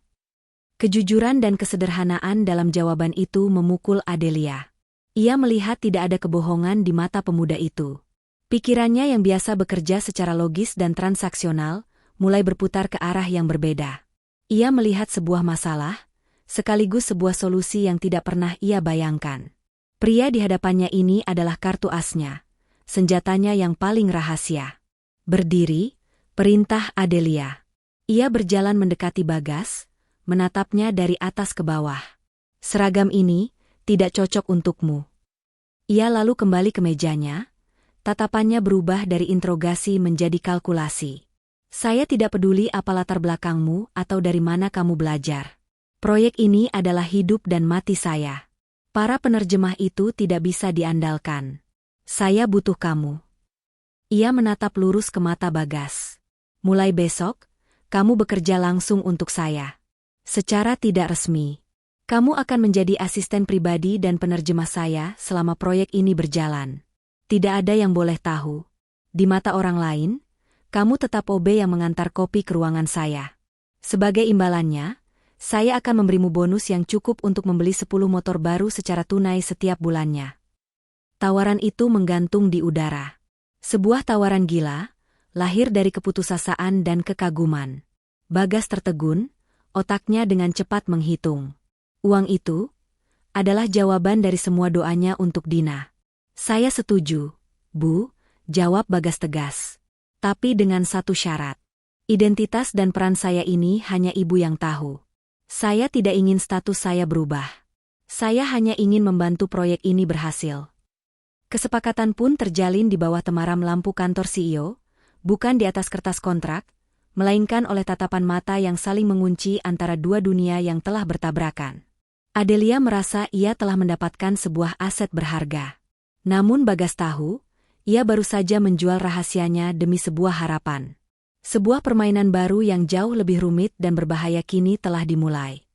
Kejujuran dan kesederhanaan dalam jawaban itu memukul Adelia. Ia melihat tidak ada kebohongan di mata pemuda itu. Pikirannya yang biasa bekerja secara logis dan transaksional, mulai berputar ke arah yang berbeda. Ia melihat sebuah masalah, sekaligus sebuah solusi yang tidak pernah ia bayangkan. Pria di hadapannya ini adalah kartu asnya, senjatanya yang paling rahasia. "Berdiri," perintah Adelia. Ia berjalan mendekati Bagas, menatapnya dari atas ke bawah. "Seragam ini tidak cocok untukmu." Ia lalu kembali ke mejanya, tatapannya berubah dari interogasi menjadi kalkulasi. "Saya tidak peduli apa latar belakangmu atau dari mana kamu belajar. Proyek ini adalah hidup dan mati saya. Para penerjemah itu tidak bisa diandalkan. Saya butuh kamu." Ia menatap lurus ke mata Bagas. "Mulai besok, kamu bekerja langsung untuk saya. Secara tidak resmi. Kamu akan menjadi asisten pribadi dan penerjemah saya selama proyek ini berjalan. Tidak ada yang boleh tahu. Di mata orang lain, kamu tetap OB yang mengantar kopi ke ruangan saya. Sebagai imbalannya, saya akan memberimu bonus yang cukup untuk membeli 10 motor baru secara tunai setiap bulannya." Tawaran itu menggantung di udara. Sebuah tawaran gila, lahir dari keputusasaan dan kekaguman. Bagas tertegun, otaknya dengan cepat menghitung. Uang itu adalah jawaban dari semua doanya untuk Dina. "Saya setuju, Bu," jawab Bagas tegas. "Tapi dengan satu syarat. Identitas dan peran saya ini hanya Ibu yang tahu. Saya tidak ingin status saya berubah. Saya hanya ingin membantu proyek ini berhasil." Kesepakatan pun terjalin di bawah temaram lampu kantor CEO, bukan di atas kertas kontrak, melainkan oleh tatapan mata yang saling mengunci antara dua dunia yang telah bertabrakan. Adelia merasa ia telah mendapatkan sebuah aset berharga. Namun Bagas tahu, ia baru saja menjual rahasianya demi sebuah harapan. Sebuah permainan baru yang jauh lebih rumit dan berbahaya kini telah dimulai.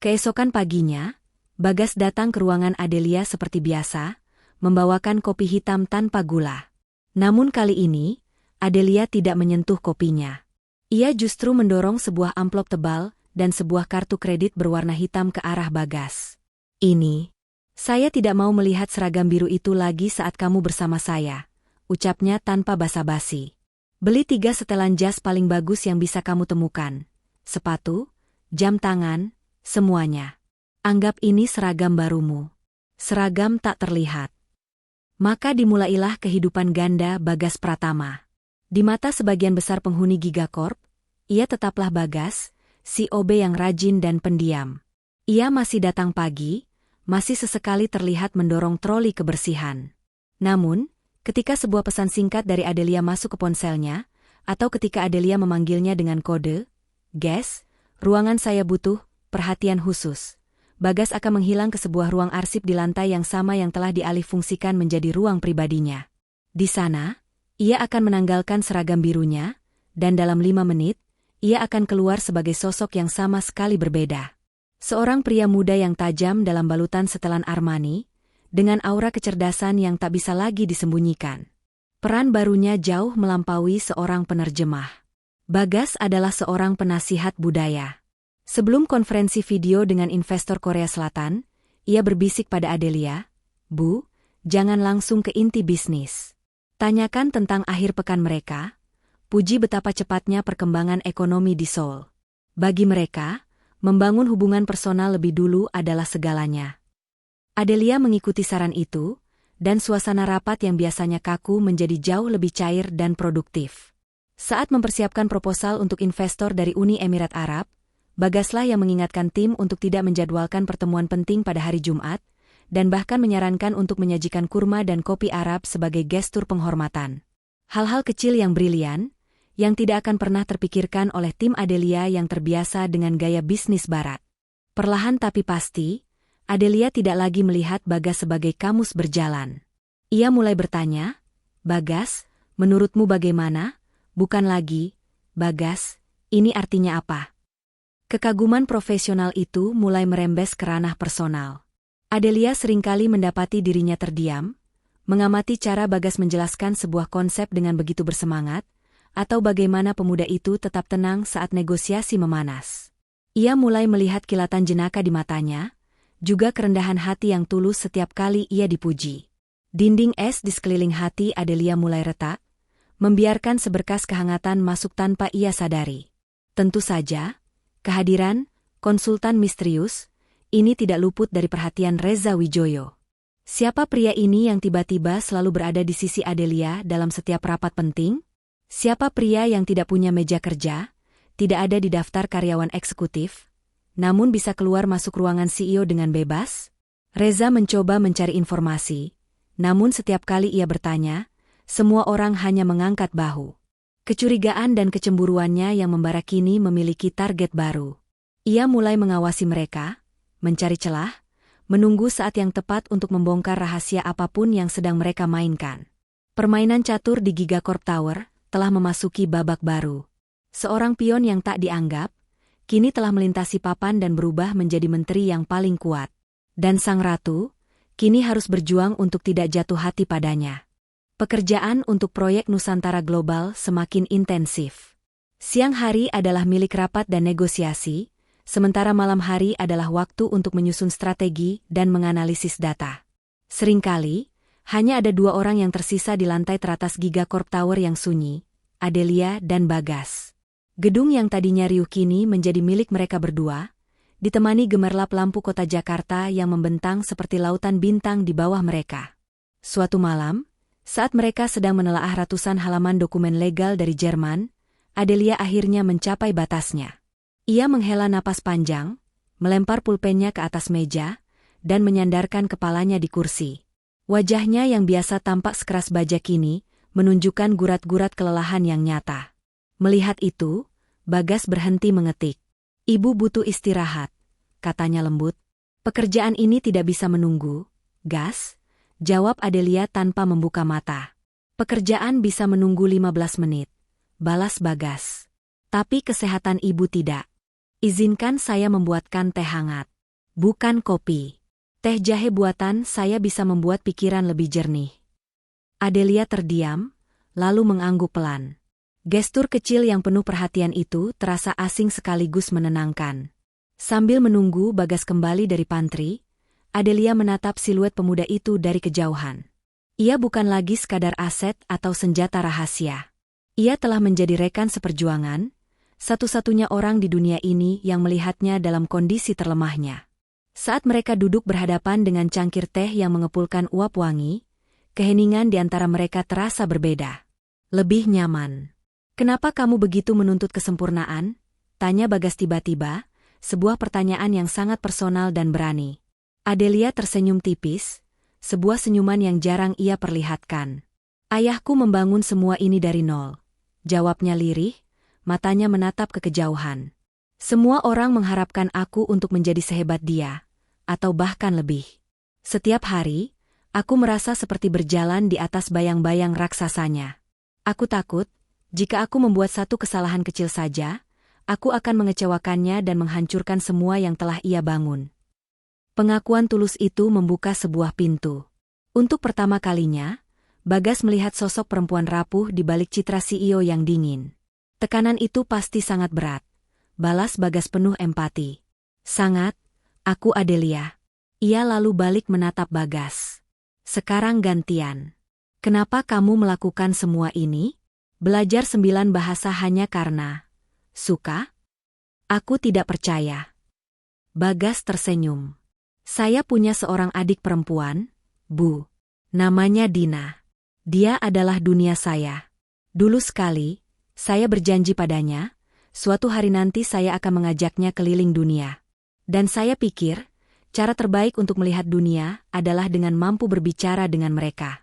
Keesokan paginya, Bagas datang ke ruangan Adelia seperti biasa, membawakan kopi hitam tanpa gula. Namun kali ini, Adelia tidak menyentuh kopinya. Ia justru mendorong sebuah amplop tebal dan sebuah kartu kredit berwarna hitam ke arah Bagas. "Ini, saya tidak mau melihat seragam biru itu lagi saat kamu bersama saya," ucapnya tanpa basa-basi. "Beli 3 setelan jas paling bagus yang bisa kamu temukan. Sepatu, jam tangan, semuanya. Anggap ini seragam barumu. Seragam tak terlihat." Maka dimulailah kehidupan ganda Bagas Pratama. Di mata sebagian besar penghuni Gigacorp, ia tetaplah Bagas, si OB yang rajin dan pendiam. Ia masih datang pagi, masih sesekali terlihat mendorong troli kebersihan. Namun, ketika sebuah pesan singkat dari Adelia masuk ke ponselnya, atau ketika Adelia memanggilnya dengan kode, Guys, ruangan saya butuh perhatian khusus. Bagas akan menghilang ke sebuah ruang arsip di lantai yang sama yang telah dialihfungsikan menjadi ruang pribadinya. Di sana, ia akan menanggalkan seragam birunya, dan dalam 5 menit, ia akan keluar sebagai sosok yang sama sekali berbeda. Seorang pria muda yang tajam dalam balutan setelan Armani, dengan aura kecerdasan yang tak bisa lagi disembunyikan. Peran barunya jauh melampaui seorang penerjemah. Bagas adalah seorang penasihat budaya. Sebelum konferensi video dengan investor Korea Selatan, ia berbisik pada Adelia, "Bu, jangan langsung ke inti bisnis. Tanyakan tentang akhir pekan mereka. Puji betapa cepatnya perkembangan ekonomi di Seoul. Bagi mereka, membangun hubungan personal lebih dulu adalah segalanya." Adelia mengikuti saran itu, dan suasana rapat yang biasanya kaku menjadi jauh lebih cair dan produktif. Saat mempersiapkan proposal untuk investor dari Uni Emirat Arab, Bagaslah yang mengingatkan tim untuk tidak menjadwalkan pertemuan penting pada hari Jumat, dan bahkan menyarankan untuk menyajikan kurma dan kopi Arab sebagai gestur penghormatan. Hal-hal kecil yang brilian, yang tidak akan pernah terpikirkan oleh tim Adelia yang terbiasa dengan gaya bisnis barat. Perlahan tapi pasti, Adelia tidak lagi melihat Bagas sebagai kamus berjalan. Ia mulai bertanya, "Bagas, menurutmu bagaimana?" Bukan lagi, "Bagas, ini artinya apa?" Kekaguman profesional itu mulai merembes ke ranah personal. Adelia seringkali mendapati dirinya terdiam, mengamati cara Bagas menjelaskan sebuah konsep dengan begitu bersemangat, atau bagaimana pemuda itu tetap tenang saat negosiasi memanas. Ia mulai melihat kilatan jenaka di matanya, juga kerendahan hati yang tulus setiap kali ia dipuji. Dinding es di sekeliling hati Adelia mulai retak, membiarkan seberkas kehangatan masuk tanpa ia sadari. Tentu saja, kehadiran konsultan misterius ini tidak luput dari perhatian Reza Wijoyo. Siapa pria ini yang tiba-tiba selalu berada di sisi Adelia dalam setiap rapat penting? Siapa pria yang tidak punya meja kerja, tidak ada di daftar karyawan eksekutif, namun bisa keluar masuk ruangan CEO dengan bebas? Reza mencoba mencari informasi, namun setiap kali ia bertanya, semua orang hanya mengangkat bahu. Kecurigaan dan kecemburuannya yang membara kini memiliki target baru. Ia mulai mengawasi mereka, mencari celah, menunggu saat yang tepat untuk membongkar rahasia apapun yang sedang mereka mainkan. Permainan catur di Gigacorp Tower telah memasuki babak baru. Seorang pion yang tak dianggap, kini telah melintasi papan dan berubah menjadi menteri yang paling kuat. Dan sang ratu, kini harus berjuang untuk tidak jatuh hati padanya. Pekerjaan untuk proyek Nusantara Global semakin intensif. Siang hari adalah milik rapat dan negosiasi, sementara malam hari adalah waktu untuk menyusun strategi dan menganalisis data. Seringkali, hanya ada 2 orang yang tersisa di lantai teratas Gigacorp Tower yang sunyi, Adelia dan Bagas. Gedung yang tadinya riuh kini menjadi milik mereka berdua, ditemani gemerlap lampu kota Jakarta yang membentang seperti lautan bintang di bawah mereka. Suatu malam, saat mereka sedang menelaah ratusan halaman dokumen legal dari Jerman, Adelia akhirnya mencapai batasnya. Ia menghela napas panjang, melempar pulpennya ke atas meja, dan menyandarkan kepalanya di kursi. Wajahnya yang biasa tampak sekeras baja kini, menunjukkan gurat-gurat kelelahan yang nyata. Melihat itu, Bagas berhenti mengetik. "Ibu butuh istirahat," katanya lembut. "Pekerjaan ini tidak bisa menunggu, Gas," jawab Adelia tanpa membuka mata. "Pekerjaan bisa menunggu 15 menit, balas Bagas. Tapi kesehatan ibu tidak. Izinkan saya membuatkan teh hangat. Bukan kopi. Teh jahe buatan saya bisa membuat pikiran lebih jernih." Adelia terdiam, lalu mengangguk pelan. Gestur kecil yang penuh perhatian itu terasa asing sekaligus menenangkan. Sambil menunggu Bagas kembali dari pantry, Adelia menatap siluet pemuda itu dari kejauhan. Ia bukan lagi sekadar aset atau senjata rahasia. Ia telah menjadi rekan seperjuangan, satu-satunya orang di dunia ini yang melihatnya dalam kondisi terlemahnya. Saat mereka duduk berhadapan dengan cangkir teh yang mengepulkan uap wangi, keheningan di antara mereka terasa berbeda. Lebih nyaman. "Kenapa kamu begitu menuntut kesempurnaan?" tanya Bagas tiba-tiba, sebuah pertanyaan yang sangat personal dan berani. Adelia tersenyum tipis, sebuah senyuman yang jarang ia perlihatkan. "Ayahku membangun semua ini dari nol," jawabnya lirih, matanya menatap ke kejauhan. Semua orang mengharapkan aku untuk menjadi sehebat dia, atau bahkan lebih. Setiap hari, aku merasa seperti berjalan di atas bayang-bayang raksasanya. Aku takut, jika aku membuat satu kesalahan kecil saja, aku akan mengecewakannya dan menghancurkan semua yang telah ia bangun. Pengakuan tulus itu membuka sebuah pintu. Untuk pertama kalinya, Bagas melihat sosok perempuan rapuh di balik citra CEO yang dingin. Tekanan itu pasti sangat berat. Balas Bagas penuh empati. Sangat, aku Adelia. Ia lalu balik menatap Bagas. Sekarang gantian. Kenapa kamu melakukan semua ini? Belajar 9 bahasa hanya karena suka? Aku tidak percaya. Bagas tersenyum. Saya punya seorang adik perempuan, Bu. Namanya Dina. Dia adalah dunia saya. Dulu sekali, saya berjanji padanya, suatu hari nanti saya akan mengajaknya keliling dunia. Dan saya pikir, cara terbaik untuk melihat dunia adalah dengan mampu berbicara dengan mereka.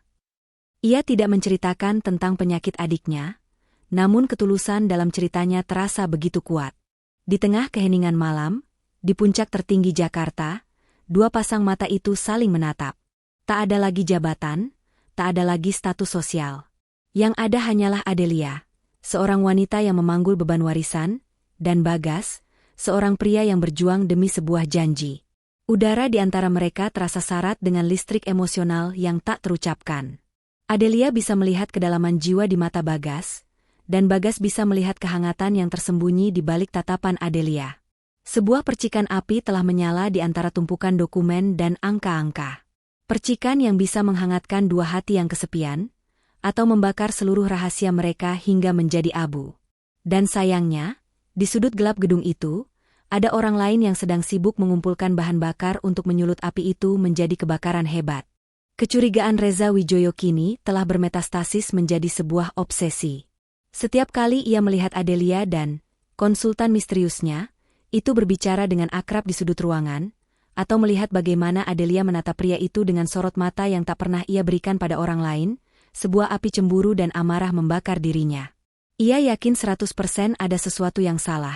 Ia tidak menceritakan tentang penyakit adiknya, namun ketulusan dalam ceritanya terasa begitu kuat. Di tengah keheningan malam, di puncak tertinggi Jakarta, dua pasang mata itu saling menatap. Tak ada lagi jabatan, tak ada lagi status sosial. Yang ada hanyalah Adelia, seorang wanita yang memanggul beban warisan, dan Bagas, seorang pria yang berjuang demi sebuah janji. Udara di antara mereka terasa syarat dengan listrik emosional yang tak terucapkan. Adelia bisa melihat kedalaman jiwa di mata Bagas, dan Bagas bisa melihat kehangatan yang tersembunyi di balik tatapan Adelia. Sebuah percikan api telah menyala di antara tumpukan dokumen dan angka-angka. Percikan yang bisa menghangatkan dua hati yang kesepian, atau membakar seluruh rahasia mereka hingga menjadi abu. Dan sayangnya, di sudut gelap gedung itu, ada orang lain yang sedang sibuk mengumpulkan bahan bakar untuk menyulut api itu menjadi kebakaran hebat. Kecurigaan Reza Wijoyo kini telah bermetastasis menjadi sebuah obsesi. Setiap kali ia melihat Adelia dan konsultan misteriusnya, itu berbicara dengan akrab di sudut ruangan, atau melihat bagaimana Adelia menatap pria itu dengan sorot mata yang tak pernah ia berikan pada orang lain, sebuah api cemburu dan amarah membakar dirinya. Ia yakin 100% ada sesuatu yang salah,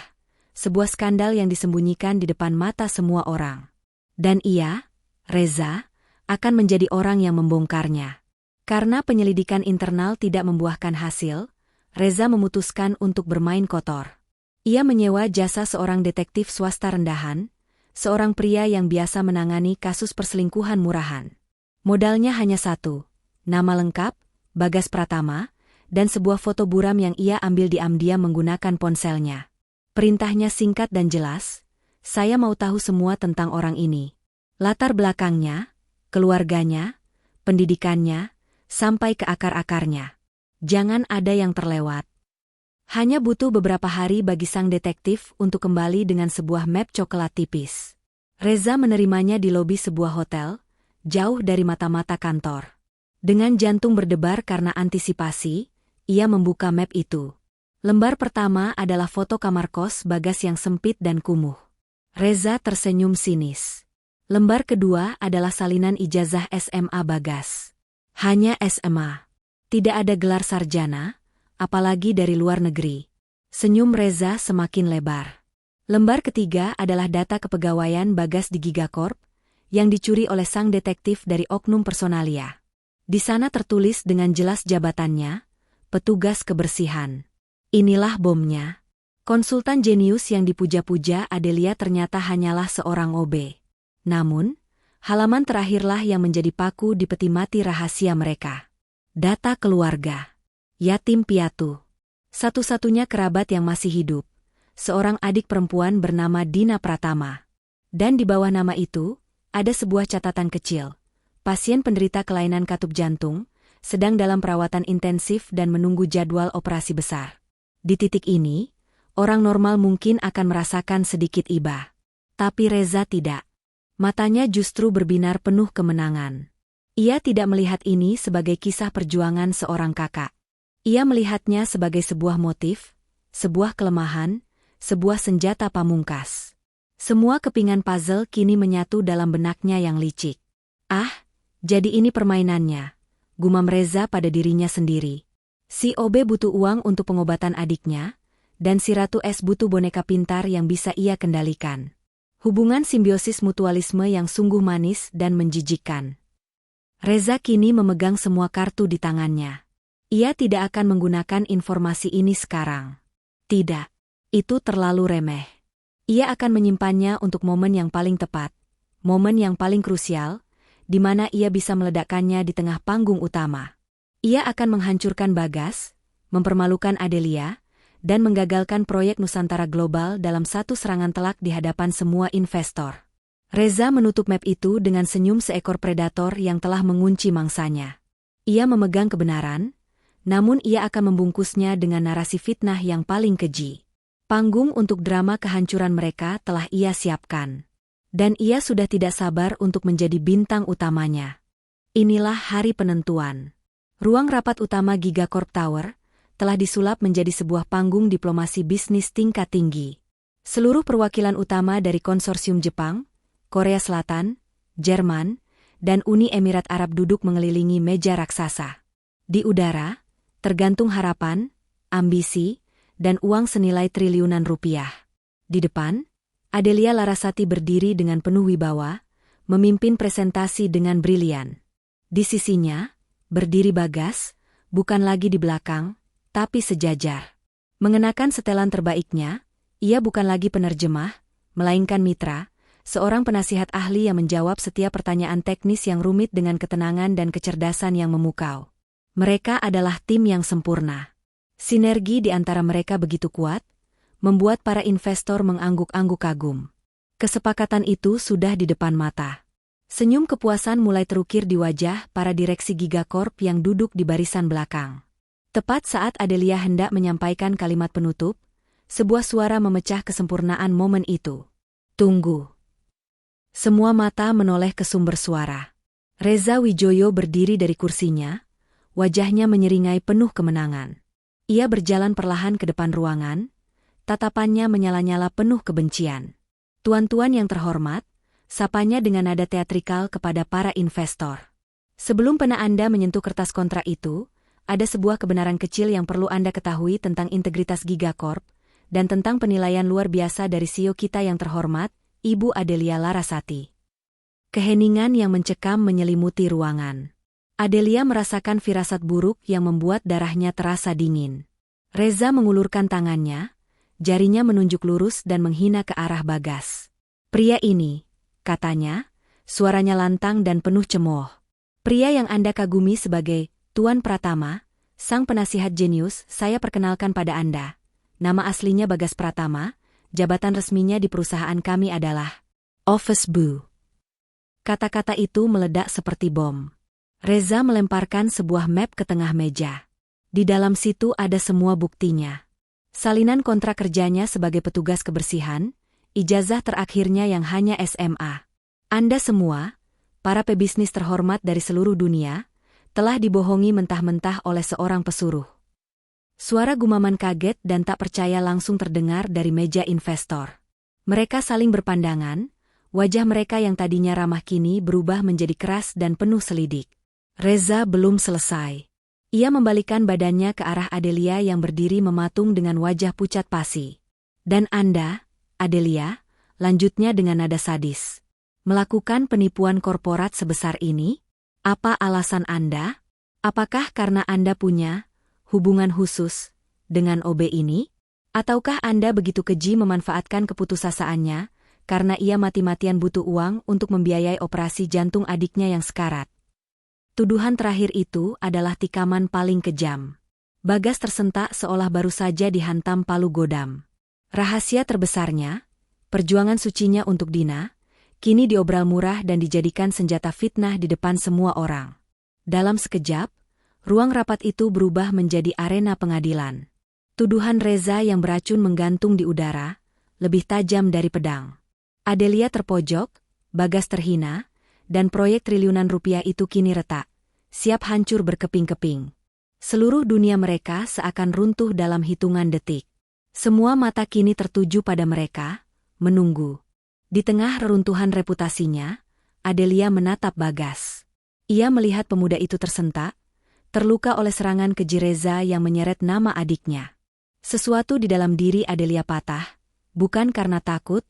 sebuah skandal yang disembunyikan di depan mata semua orang. Dan ia, Reza, akan menjadi orang yang membongkarnya. Karena penyelidikan internal tidak membuahkan hasil, Reza memutuskan untuk bermain kotor. Ia menyewa jasa seorang detektif swasta rendahan, seorang pria yang biasa menangani kasus perselingkuhan murahan. Modalnya hanya satu, nama lengkap, Bagas Pratama, dan sebuah foto buram yang ia ambil diam-diam menggunakan ponselnya. Perintahnya singkat dan jelas, saya mau tahu semua tentang orang ini. Latar belakangnya, keluarganya, pendidikannya, sampai ke akar-akarnya. Jangan ada yang terlewat. Hanya butuh beberapa hari bagi sang detektif untuk kembali dengan sebuah map coklat tipis. Reza menerimanya di lobi sebuah hotel, jauh dari mata-mata kantor. Dengan jantung berdebar karena antisipasi, ia membuka map itu. Lembar pertama adalah foto kamar kos Bagas yang sempit dan kumuh. Reza tersenyum sinis. Lembar kedua adalah salinan ijazah SMA Bagas. Hanya SMA. Tidak ada gelar sarjana, apalagi dari luar negeri. Senyum Reza semakin lebar. Lembar ketiga adalah data kepegawaian Bagas di Gigacorp, yang dicuri oleh sang detektif dari oknum personalia. Di sana tertulis dengan jelas jabatannya, petugas kebersihan. Inilah bomnya. Konsultan jenius yang dipuja-puja Adelia ternyata hanyalah seorang OB. Namun, halaman terakhirlah yang menjadi paku di peti mati rahasia mereka. Data keluarga. Yatim piatu. Satu-satunya kerabat yang masih hidup, seorang adik perempuan bernama Dina Pratama. Dan di bawah nama itu, ada sebuah catatan kecil. Pasien penderita kelainan katup jantung, sedang dalam perawatan intensif dan menunggu jadwal operasi besar. Di titik ini, orang normal mungkin akan merasakan sedikit iba. Tapi Reza tidak. Matanya justru berbinar penuh kemenangan. Ia tidak melihat ini sebagai kisah perjuangan seorang kakak. Ia melihatnya sebagai sebuah motif, sebuah kelemahan, sebuah senjata pamungkas. Semua kepingan puzzle kini menyatu dalam benaknya yang licik. Ah, jadi ini permainannya, gumam Reza pada dirinya sendiri. Si OB butuh uang untuk pengobatan adiknya, dan si Ratu Es butuh boneka pintar yang bisa ia kendalikan. Hubungan simbiosis mutualisme yang sungguh manis dan menjijikkan. Reza kini memegang semua kartu di tangannya. Ia tidak akan menggunakan informasi ini sekarang. Tidak. Itu terlalu remeh. Ia akan menyimpannya untuk momen yang paling tepat. Momen yang paling krusial, di mana ia bisa meledakkannya di tengah panggung utama. Ia akan menghancurkan Bagas, mempermalukan Adelia, dan menggagalkan proyek Nusantara Global dalam satu serangan telak di hadapan semua investor. Reza menutup map itu dengan senyum seekor predator yang telah mengunci mangsanya. Ia memegang kebenaran, namun ia akan membungkusnya dengan narasi fitnah yang paling keji. Panggung untuk drama kehancuran mereka telah ia siapkan. Dan ia sudah tidak sabar untuk menjadi bintang utamanya. Inilah hari penentuan. Ruang rapat utama Gigacorp Tower telah disulap menjadi sebuah panggung diplomasi bisnis tingkat tinggi. Seluruh perwakilan utama dari konsorsium Jepang, Korea Selatan, Jerman, dan Uni Emirat Arab duduk mengelilingi meja raksasa. Di udara, tergantung harapan, ambisi, dan uang senilai triliunan rupiah. Di depan, Adelia Larasati berdiri dengan penuh wibawa, memimpin presentasi dengan brilian. Di sisinya, berdiri Bagas, bukan lagi di belakang, tapi sejajar. Mengenakan setelan terbaiknya, ia bukan lagi penerjemah, melainkan mitra, seorang penasihat ahli yang menjawab setiap pertanyaan teknis yang rumit dengan ketenangan dan kecerdasan yang memukau. Mereka adalah tim yang sempurna. Sinergi di antara mereka begitu kuat, membuat para investor mengangguk-angguk kagum. Kesepakatan itu sudah di depan mata. Senyum kepuasan mulai terukir di wajah para direksi Gigacorp yang duduk di barisan belakang. Tepat saat Adelia hendak menyampaikan kalimat penutup, sebuah suara memecah kesempurnaan momen itu. Tunggu. Semua mata menoleh ke sumber suara. Reza Wijoyo berdiri dari kursinya, wajahnya menyeringai penuh kemenangan. Ia berjalan perlahan ke depan ruangan, tatapannya menyala-nyala penuh kebencian. Tuan-tuan yang terhormat, sapanya dengan nada teatrikal kepada para investor. Sebelum pena Anda menyentuh kertas kontrak itu, ada sebuah kebenaran kecil yang perlu Anda ketahui tentang integritas Gigacorp, dan tentang penilaian luar biasa dari CEO kita yang terhormat, Ibu Adelia Larasati. Keheningan yang mencekam menyelimuti ruangan. Adelia merasakan firasat buruk yang membuat darahnya terasa dingin. Reza mengulurkan tangannya, jarinya menunjuk lurus dan menghina ke arah Bagas. Pria ini, katanya, suaranya lantang dan penuh cemooh. Pria yang Anda kagumi sebagai Tuan Pratama, sang penasihat jenius, saya perkenalkan pada Anda. Nama aslinya Bagas Pratama, jabatan resminya di perusahaan kami adalah Office Bu. Kata-kata itu meledak seperti bom. Reza melemparkan sebuah map ke tengah meja. Di dalam situ ada semua buktinya. Salinan kontrak kerjanya sebagai petugas kebersihan, ijazah terakhirnya yang hanya SMA. Anda semua, para pebisnis terhormat dari seluruh dunia, telah dibohongi mentah-mentah oleh seorang pesuruh. Suara gumaman kaget dan tak percaya langsung terdengar dari meja investor. Mereka saling berpandangan, wajah mereka yang tadinya ramah kini berubah menjadi keras dan penuh selidik. Reza belum selesai. Ia membalikkan badannya ke arah Adelia yang berdiri mematung dengan wajah pucat pasi. Dan Anda, Adelia, lanjutnya dengan nada sadis. Melakukan penipuan korporat sebesar ini? Apa alasan Anda? Apakah karena Anda punya hubungan khusus dengan OB ini? Ataukah Anda begitu keji memanfaatkan keputusasaannya karena ia mati-matian butuh uang untuk membiayai operasi jantung adiknya yang sekarat? Tuduhan terakhir itu adalah tikaman paling kejam. Bagas tersentak seolah baru saja dihantam palu godam. Rahasia terbesarnya, perjuangan sucinya untuk Dina, kini diobral murah dan dijadikan senjata fitnah di depan semua orang. Dalam sekejap, ruang rapat itu berubah menjadi arena pengadilan. Tuduhan Reza yang beracun menggantung di udara, lebih tajam dari pedang. Adelia terpojok, Bagas terhina, dan proyek triliunan rupiah itu kini retak, siap hancur berkeping-keping. Seluruh dunia mereka seakan runtuh dalam hitungan detik. Semua mata kini tertuju pada mereka, menunggu. Di tengah reruntuhan reputasinya, Adelia menatap Bagas. Ia melihat pemuda itu tersentak, terluka oleh serangan keji Reza yang menyeret nama adiknya. Sesuatu di dalam diri Adelia patah, bukan karena takut,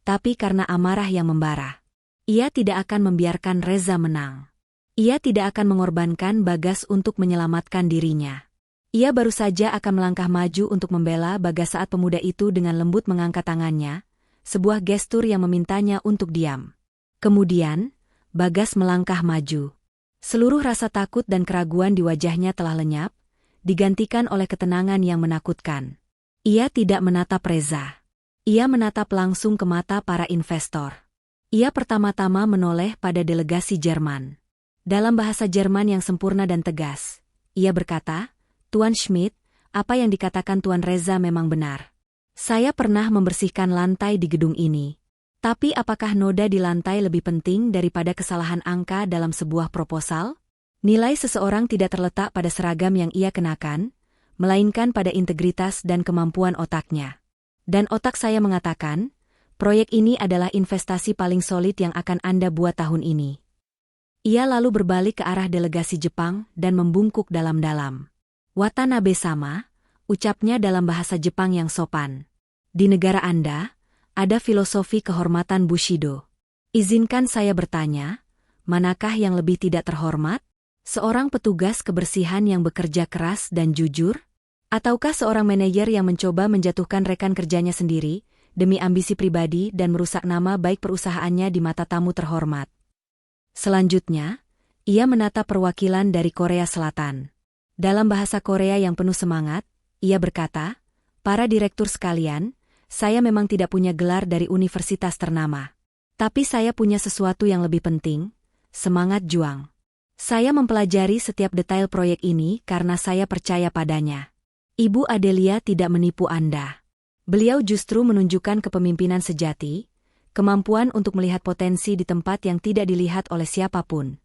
tapi karena amarah yang membara. Ia tidak akan membiarkan Reza menang. Ia tidak akan mengorbankan Bagas untuk menyelamatkan dirinya. Ia baru saja akan melangkah maju untuk membela Bagas saat pemuda itu dengan lembut mengangkat tangannya, sebuah gestur yang memintanya untuk diam. Kemudian, Bagas melangkah maju. Seluruh rasa takut dan keraguan di wajahnya telah lenyap, digantikan oleh ketenangan yang menakutkan. Ia tidak menatap Reza. Ia menatap langsung ke mata para investor. Ia pertama-tama menoleh pada delegasi Jerman. Dalam bahasa Jerman yang sempurna dan tegas, ia berkata, "Tuan Schmidt, apa yang dikatakan Tuan Reza memang benar. Saya pernah membersihkan lantai di gedung ini. Tapi apakah noda di lantai lebih penting daripada kesalahan angka dalam sebuah proposal? Nilai seseorang tidak terletak pada seragam yang ia kenakan, melainkan pada integritas dan kemampuan otaknya. Dan otak saya mengatakan, proyek ini adalah investasi paling solid yang akan Anda buat tahun ini." Ia lalu berbalik ke arah delegasi Jepang dan membungkuk dalam-dalam. "Watanabe sama," ucapnya dalam bahasa Jepang yang sopan. "Di negara Anda, ada filosofi kehormatan Bushido. Izinkan saya bertanya, manakah yang lebih tidak terhormat? Seorang petugas kebersihan yang bekerja keras dan jujur? Ataukah seorang manajer yang mencoba menjatuhkan rekan kerjanya sendiri, demi ambisi pribadi dan merusak nama baik perusahaannya di mata tamu terhormat?" Selanjutnya, ia menatap perwakilan dari Korea Selatan. Dalam bahasa Korea yang penuh semangat, ia berkata, "Para direktur sekalian, saya memang tidak punya gelar dari universitas ternama. Tapi saya punya sesuatu yang lebih penting, semangat juang. Saya mempelajari setiap detail proyek ini karena saya percaya padanya. Ibu Adelia tidak menipu Anda. Beliau justru menunjukkan kepemimpinan sejati, kemampuan untuk melihat potensi di tempat yang tidak dilihat oleh siapapun."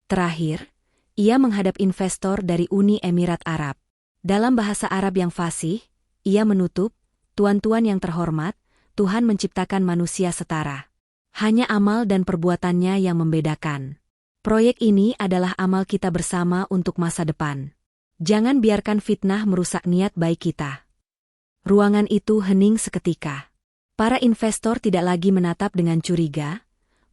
Terakhir, ia menghadap investor dari Uni Emirat Arab. Dalam bahasa Arab yang fasih, ia menutup, "Tuan-tuan yang terhormat, Tuhan menciptakan manusia setara. Hanya amal dan perbuatannya yang membedakan. Proyek ini adalah amal kita bersama untuk masa depan. Jangan biarkan fitnah merusak niat baik kita." Ruangan itu hening seketika. Para investor tidak lagi menatap dengan curiga,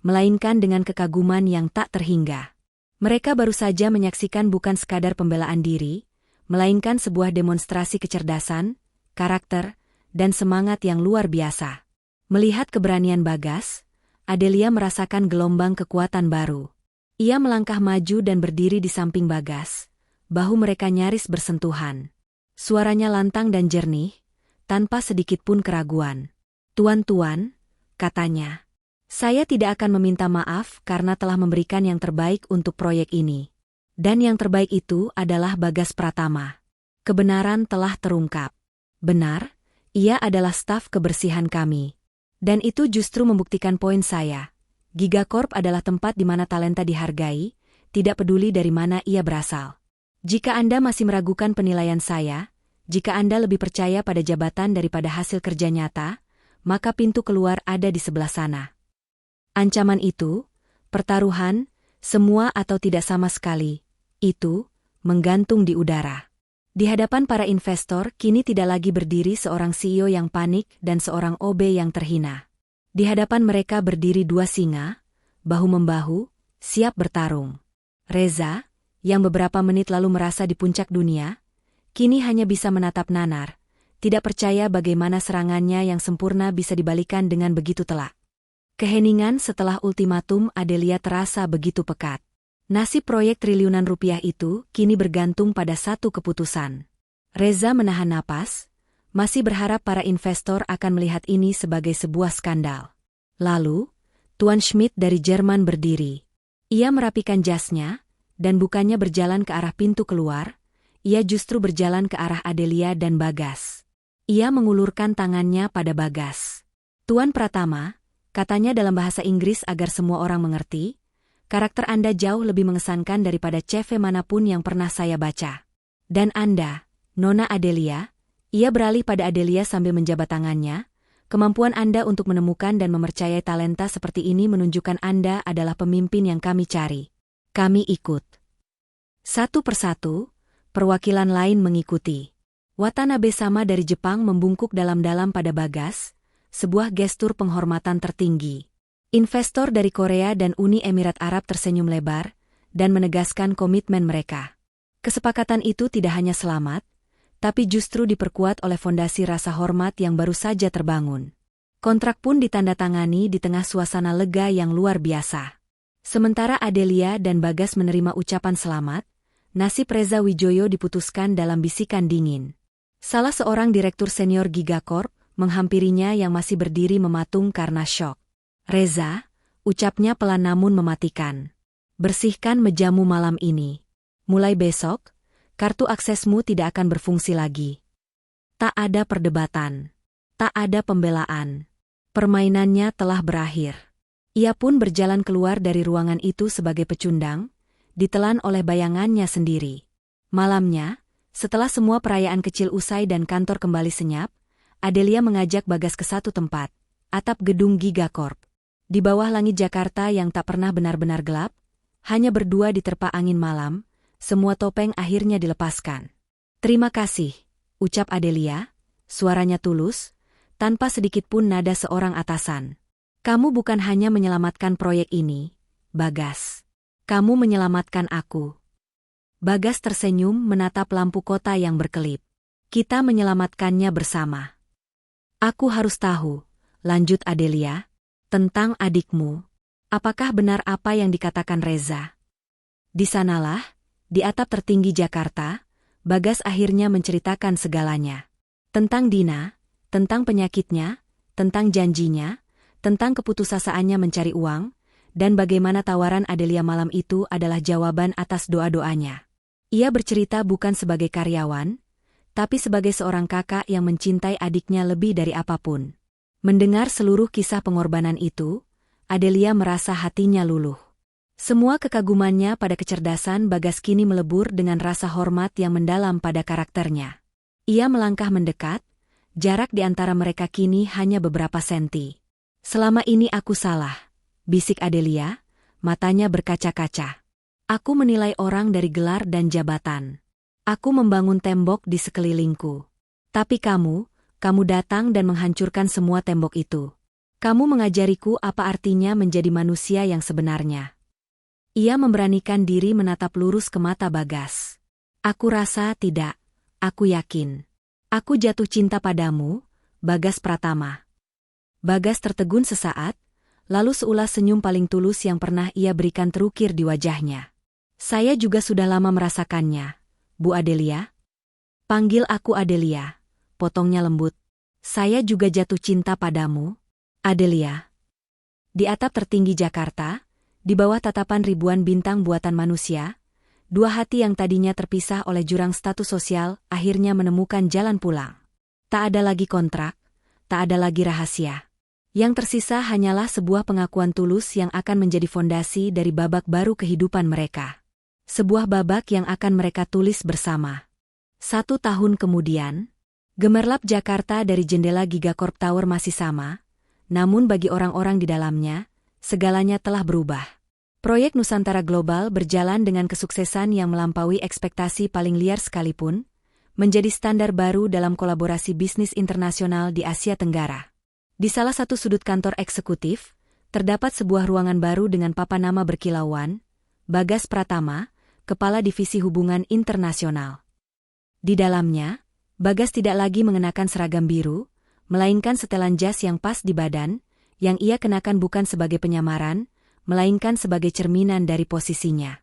melainkan dengan kekaguman yang tak terhingga. Mereka baru saja menyaksikan bukan sekadar pembelaan diri, melainkan sebuah demonstrasi kecerdasan, karakter, dan semangat yang luar biasa. Melihat keberanian Bagas, Adelia merasakan gelombang kekuatan baru. Ia melangkah maju dan berdiri di samping Bagas. Bahu mereka nyaris bersentuhan. Suaranya lantang dan jernih, tanpa sedikit pun keraguan. "Tuan-tuan," katanya, "saya tidak akan meminta maaf karena telah memberikan yang terbaik untuk proyek ini. Dan yang terbaik itu adalah Bagas Pratama. Kebenaran telah terungkap. Benar, ia adalah staf kebersihan kami. Dan itu justru membuktikan poin saya. Gigacorp adalah tempat di mana talenta dihargai, tidak peduli dari mana ia berasal. Jika Anda masih meragukan penilaian saya, jika Anda lebih percaya pada jabatan daripada hasil kerja nyata, maka pintu keluar ada di sebelah sana. Ancaman itu, pertaruhan, semua atau tidak sama sekali, itu, menggantung di udara." Di hadapan para investor, kini tidak lagi berdiri seorang CEO yang panik dan seorang OB yang terhina. Di hadapan mereka berdiri dua singa, bahu-membahu, siap bertarung. Reza, yang beberapa menit lalu merasa di puncak dunia, kini hanya bisa menatap nanar, tidak percaya bagaimana serangannya yang sempurna bisa dibalikan dengan begitu telak. Keheningan setelah ultimatum Adelia terasa begitu pekat. Nasib proyek triliunan rupiah itu kini bergantung pada satu keputusan. Reza menahan napas, masih berharap para investor akan melihat ini sebagai sebuah skandal. Lalu, Tuan Schmidt dari Jerman berdiri. Ia merapikan jasnya, dan bukannya berjalan ke arah pintu keluar, ia justru berjalan ke arah Adelia dan Bagas. Ia mengulurkan tangannya pada Bagas. "Tuan Pratama," katanya dalam bahasa Inggris agar semua orang mengerti, "karakter Anda jauh lebih mengesankan daripada CV manapun yang pernah saya baca. Dan Anda, Nona Adelia," ia beralih pada Adelia sambil menjabat tangannya, "kemampuan Anda untuk menemukan dan mempercayai talenta seperti ini menunjukkan Anda adalah pemimpin yang kami cari. Kami ikut." Satu persatu, perwakilan lain mengikuti. Watanabe sama dari Jepang membungkuk dalam-dalam pada Bagas, sebuah gestur penghormatan tertinggi. Investor dari Korea dan Uni Emirat Arab tersenyum lebar, dan menegaskan komitmen mereka. Kesepakatan itu tidak hanya selamat, tapi justru diperkuat oleh fondasi rasa hormat yang baru saja terbangun. Kontrak pun ditandatangani di tengah suasana lega yang luar biasa. Sementara Adelia dan Bagas menerima ucapan selamat, nasib Reza Wijoyo diputuskan dalam bisikan dingin. Salah seorang direktur senior Gigacorp menghampirinya yang masih berdiri mematung karena syok. "Reza," ucapnya pelan namun mematikan. "Bersihkan mejamu malam ini. Mulai besok, kartu aksesmu tidak akan berfungsi lagi." Tak ada perdebatan. Tak ada pembelaan. Permainannya telah berakhir. Ia pun berjalan keluar dari ruangan itu sebagai pecundang, ditelan oleh bayangannya sendiri. Malamnya, setelah semua perayaan kecil usai dan kantor kembali senyap, Adelia mengajak Bagas ke satu tempat, atap gedung Gigacorp. Di bawah langit Jakarta yang tak pernah benar-benar gelap, hanya berdua diterpa angin malam, semua topeng akhirnya dilepaskan. "Terima kasih," ucap Adelia, suaranya tulus, tanpa sedikit pun nada seorang atasan. "Kamu bukan hanya menyelamatkan proyek ini, Bagas. Kamu menyelamatkan aku." Bagas tersenyum menatap lampu kota yang berkelip. "Kita menyelamatkannya bersama." "Aku harus tahu," lanjut Adelia, "tentang adikmu. Apakah benar apa yang dikatakan Reza?" Di sanalah, di atap tertinggi Jakarta, Bagas akhirnya menceritakan segalanya. Tentang Dina, tentang penyakitnya, tentang janjinya, tentang keputusasaannya mencari uang, dan bagaimana tawaran Adelia malam itu adalah jawaban atas doa-doanya. Ia bercerita bukan sebagai karyawan, tapi sebagai seorang kakak yang mencintai adiknya lebih dari apapun. Mendengar seluruh kisah pengorbanan itu, Adelia merasa hatinya luluh. Semua kekagumannya pada kecerdasan Bagas kini melebur dengan rasa hormat yang mendalam pada karakternya. Ia melangkah mendekat, jarak di antara mereka kini hanya beberapa senti. "Selama ini aku salah," bisik Adelia, matanya berkaca-kaca. "Aku menilai orang dari gelar dan jabatan. Aku membangun tembok di sekelilingku. Tapi kamu datang dan menghancurkan semua tembok itu. Kamu mengajariku apa artinya menjadi manusia yang sebenarnya." Ia memberanikan diri menatap lurus ke mata Bagas. "Aku rasa tidak. Aku yakin. Aku jatuh cinta padamu, Bagas Pratama." Bagas tertegun sesaat, lalu seulas senyum paling tulus yang pernah ia berikan terukir di wajahnya. "Saya juga sudah lama merasakannya, Bu Adelia." "Panggil aku Adelia," potongnya lembut. "Saya juga jatuh cinta padamu, Adelia." Di atap tertinggi Jakarta, di bawah tatapan ribuan bintang buatan manusia, dua hati yang tadinya terpisah oleh jurang status sosial akhirnya menemukan jalan pulang. Tak ada lagi kontrak, tak ada lagi rahasia. Yang tersisa hanyalah sebuah pengakuan tulus yang akan menjadi fondasi dari babak baru kehidupan mereka. Sebuah babak yang akan mereka tulis bersama. 1 tahun kemudian, gemerlap Jakarta dari jendela Gigacorp Tower masih sama, namun bagi orang-orang di dalamnya, segalanya telah berubah. Proyek Nusantara Global berjalan dengan kesuksesan yang melampaui ekspektasi paling liar sekalipun, menjadi standar baru dalam kolaborasi bisnis internasional di Asia Tenggara. Di salah satu sudut kantor eksekutif, terdapat sebuah ruangan baru dengan papan nama berkilauan, Bagas Pratama, Kepala Divisi Hubungan Internasional. Di dalamnya, Bagas tidak lagi mengenakan seragam biru, melainkan setelan jas yang pas di badan, yang ia kenakan bukan sebagai penyamaran, melainkan sebagai cerminan dari posisinya.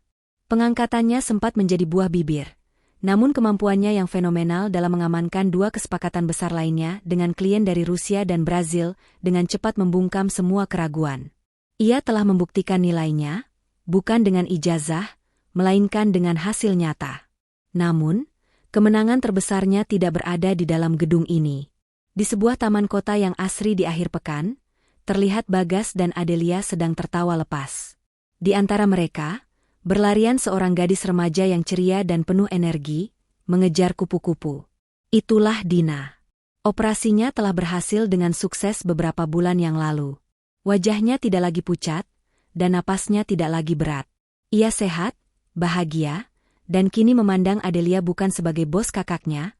Pengangkatannya sempat menjadi buah bibir, namun kemampuannya yang fenomenal dalam mengamankan dua kesepakatan besar lainnya dengan klien dari Rusia dan Brazil dengan cepat membungkam semua keraguan. Ia telah membuktikan nilainya, bukan dengan ijazah, melainkan dengan hasil nyata. Namun, kemenangan terbesarnya tidak berada di dalam gedung ini. Di sebuah taman kota yang asri di akhir pekan, terlihat Bagas dan Adelia sedang tertawa lepas. Di antara mereka, berlarian seorang gadis remaja yang ceria dan penuh energi, mengejar kupu-kupu. Itulah Dina. Operasinya telah berhasil dengan sukses beberapa bulan yang lalu. Wajahnya tidak lagi pucat, dan napasnya tidak lagi berat. Ia sehat, bahagia, dan kini memandang Adelia bukan sebagai bos kakaknya,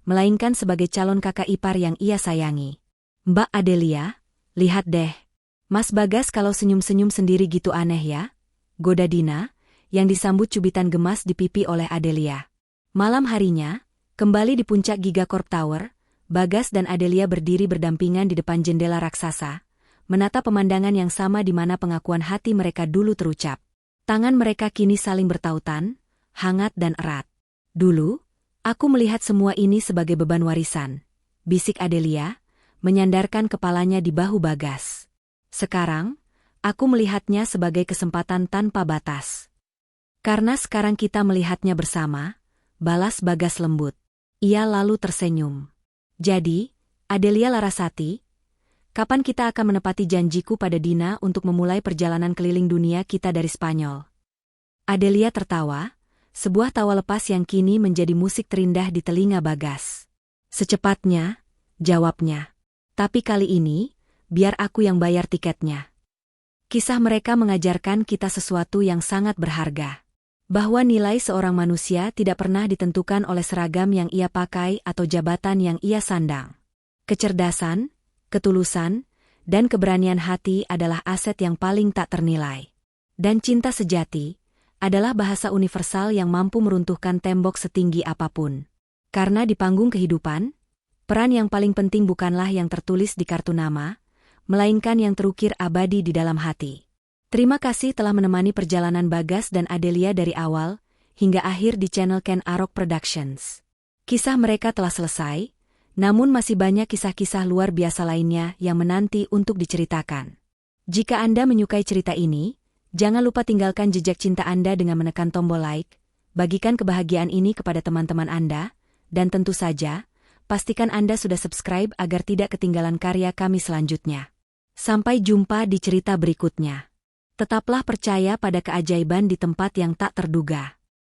melainkan sebagai calon kakak ipar yang ia sayangi. "Mbak Adelia, lihat deh. Mas Bagas kalau senyum-senyum sendiri gitu aneh ya," goda Dina, yang disambut cubitan gemas di pipi oleh Adelia. Malam harinya, kembali di puncak Gigacorp Tower, Bagas dan Adelia berdiri berdampingan di depan jendela raksasa, menatap pemandangan yang sama di mana pengakuan hati mereka dulu terucap. Tangan mereka kini saling bertautan, hangat dan erat. "Dulu, aku melihat semua ini sebagai beban warisan," bisik Adelia, menyandarkan kepalanya di bahu Bagas. "Sekarang, aku melihatnya sebagai kesempatan tanpa batas. Karena sekarang kita melihatnya bersama," balas Bagas lembut. Ia lalu tersenyum. "Jadi, Adelia Larasati, kapan kita akan menepati janjiku pada Dina untuk memulai perjalanan keliling dunia kita dari Spanyol?" Adelia tertawa, sebuah tawa lepas yang kini menjadi musik terindah di telinga Bagas. "Secepatnya," jawabnya. "Tapi kali ini, biar aku yang bayar tiketnya." Kisah mereka mengajarkan kita sesuatu yang sangat berharga. Bahwa nilai seorang manusia tidak pernah ditentukan oleh seragam yang ia pakai atau jabatan yang ia sandang. Kecerdasan, ketulusan, dan keberanian hati adalah aset yang paling tak ternilai. Dan cinta sejati adalah bahasa universal yang mampu meruntuhkan tembok setinggi apapun. Karena di panggung kehidupan, peran yang paling penting bukanlah yang tertulis di kartu nama, melainkan yang terukir abadi di dalam hati. Terima kasih telah menemani perjalanan Bagas dan Adelia dari awal hingga akhir di channel Ken Arok Productions. Kisah mereka telah selesai, namun masih banyak kisah-kisah luar biasa lainnya yang menanti untuk diceritakan. Jika Anda menyukai cerita ini, jangan lupa tinggalkan jejak cinta Anda dengan menekan tombol like, bagikan kebahagiaan ini kepada teman-teman Anda, dan tentu saja, pastikan Anda sudah subscribe agar tidak ketinggalan karya kami selanjutnya. Sampai jumpa di cerita berikutnya. Tetaplah percaya pada keajaiban di tempat yang tak terduga.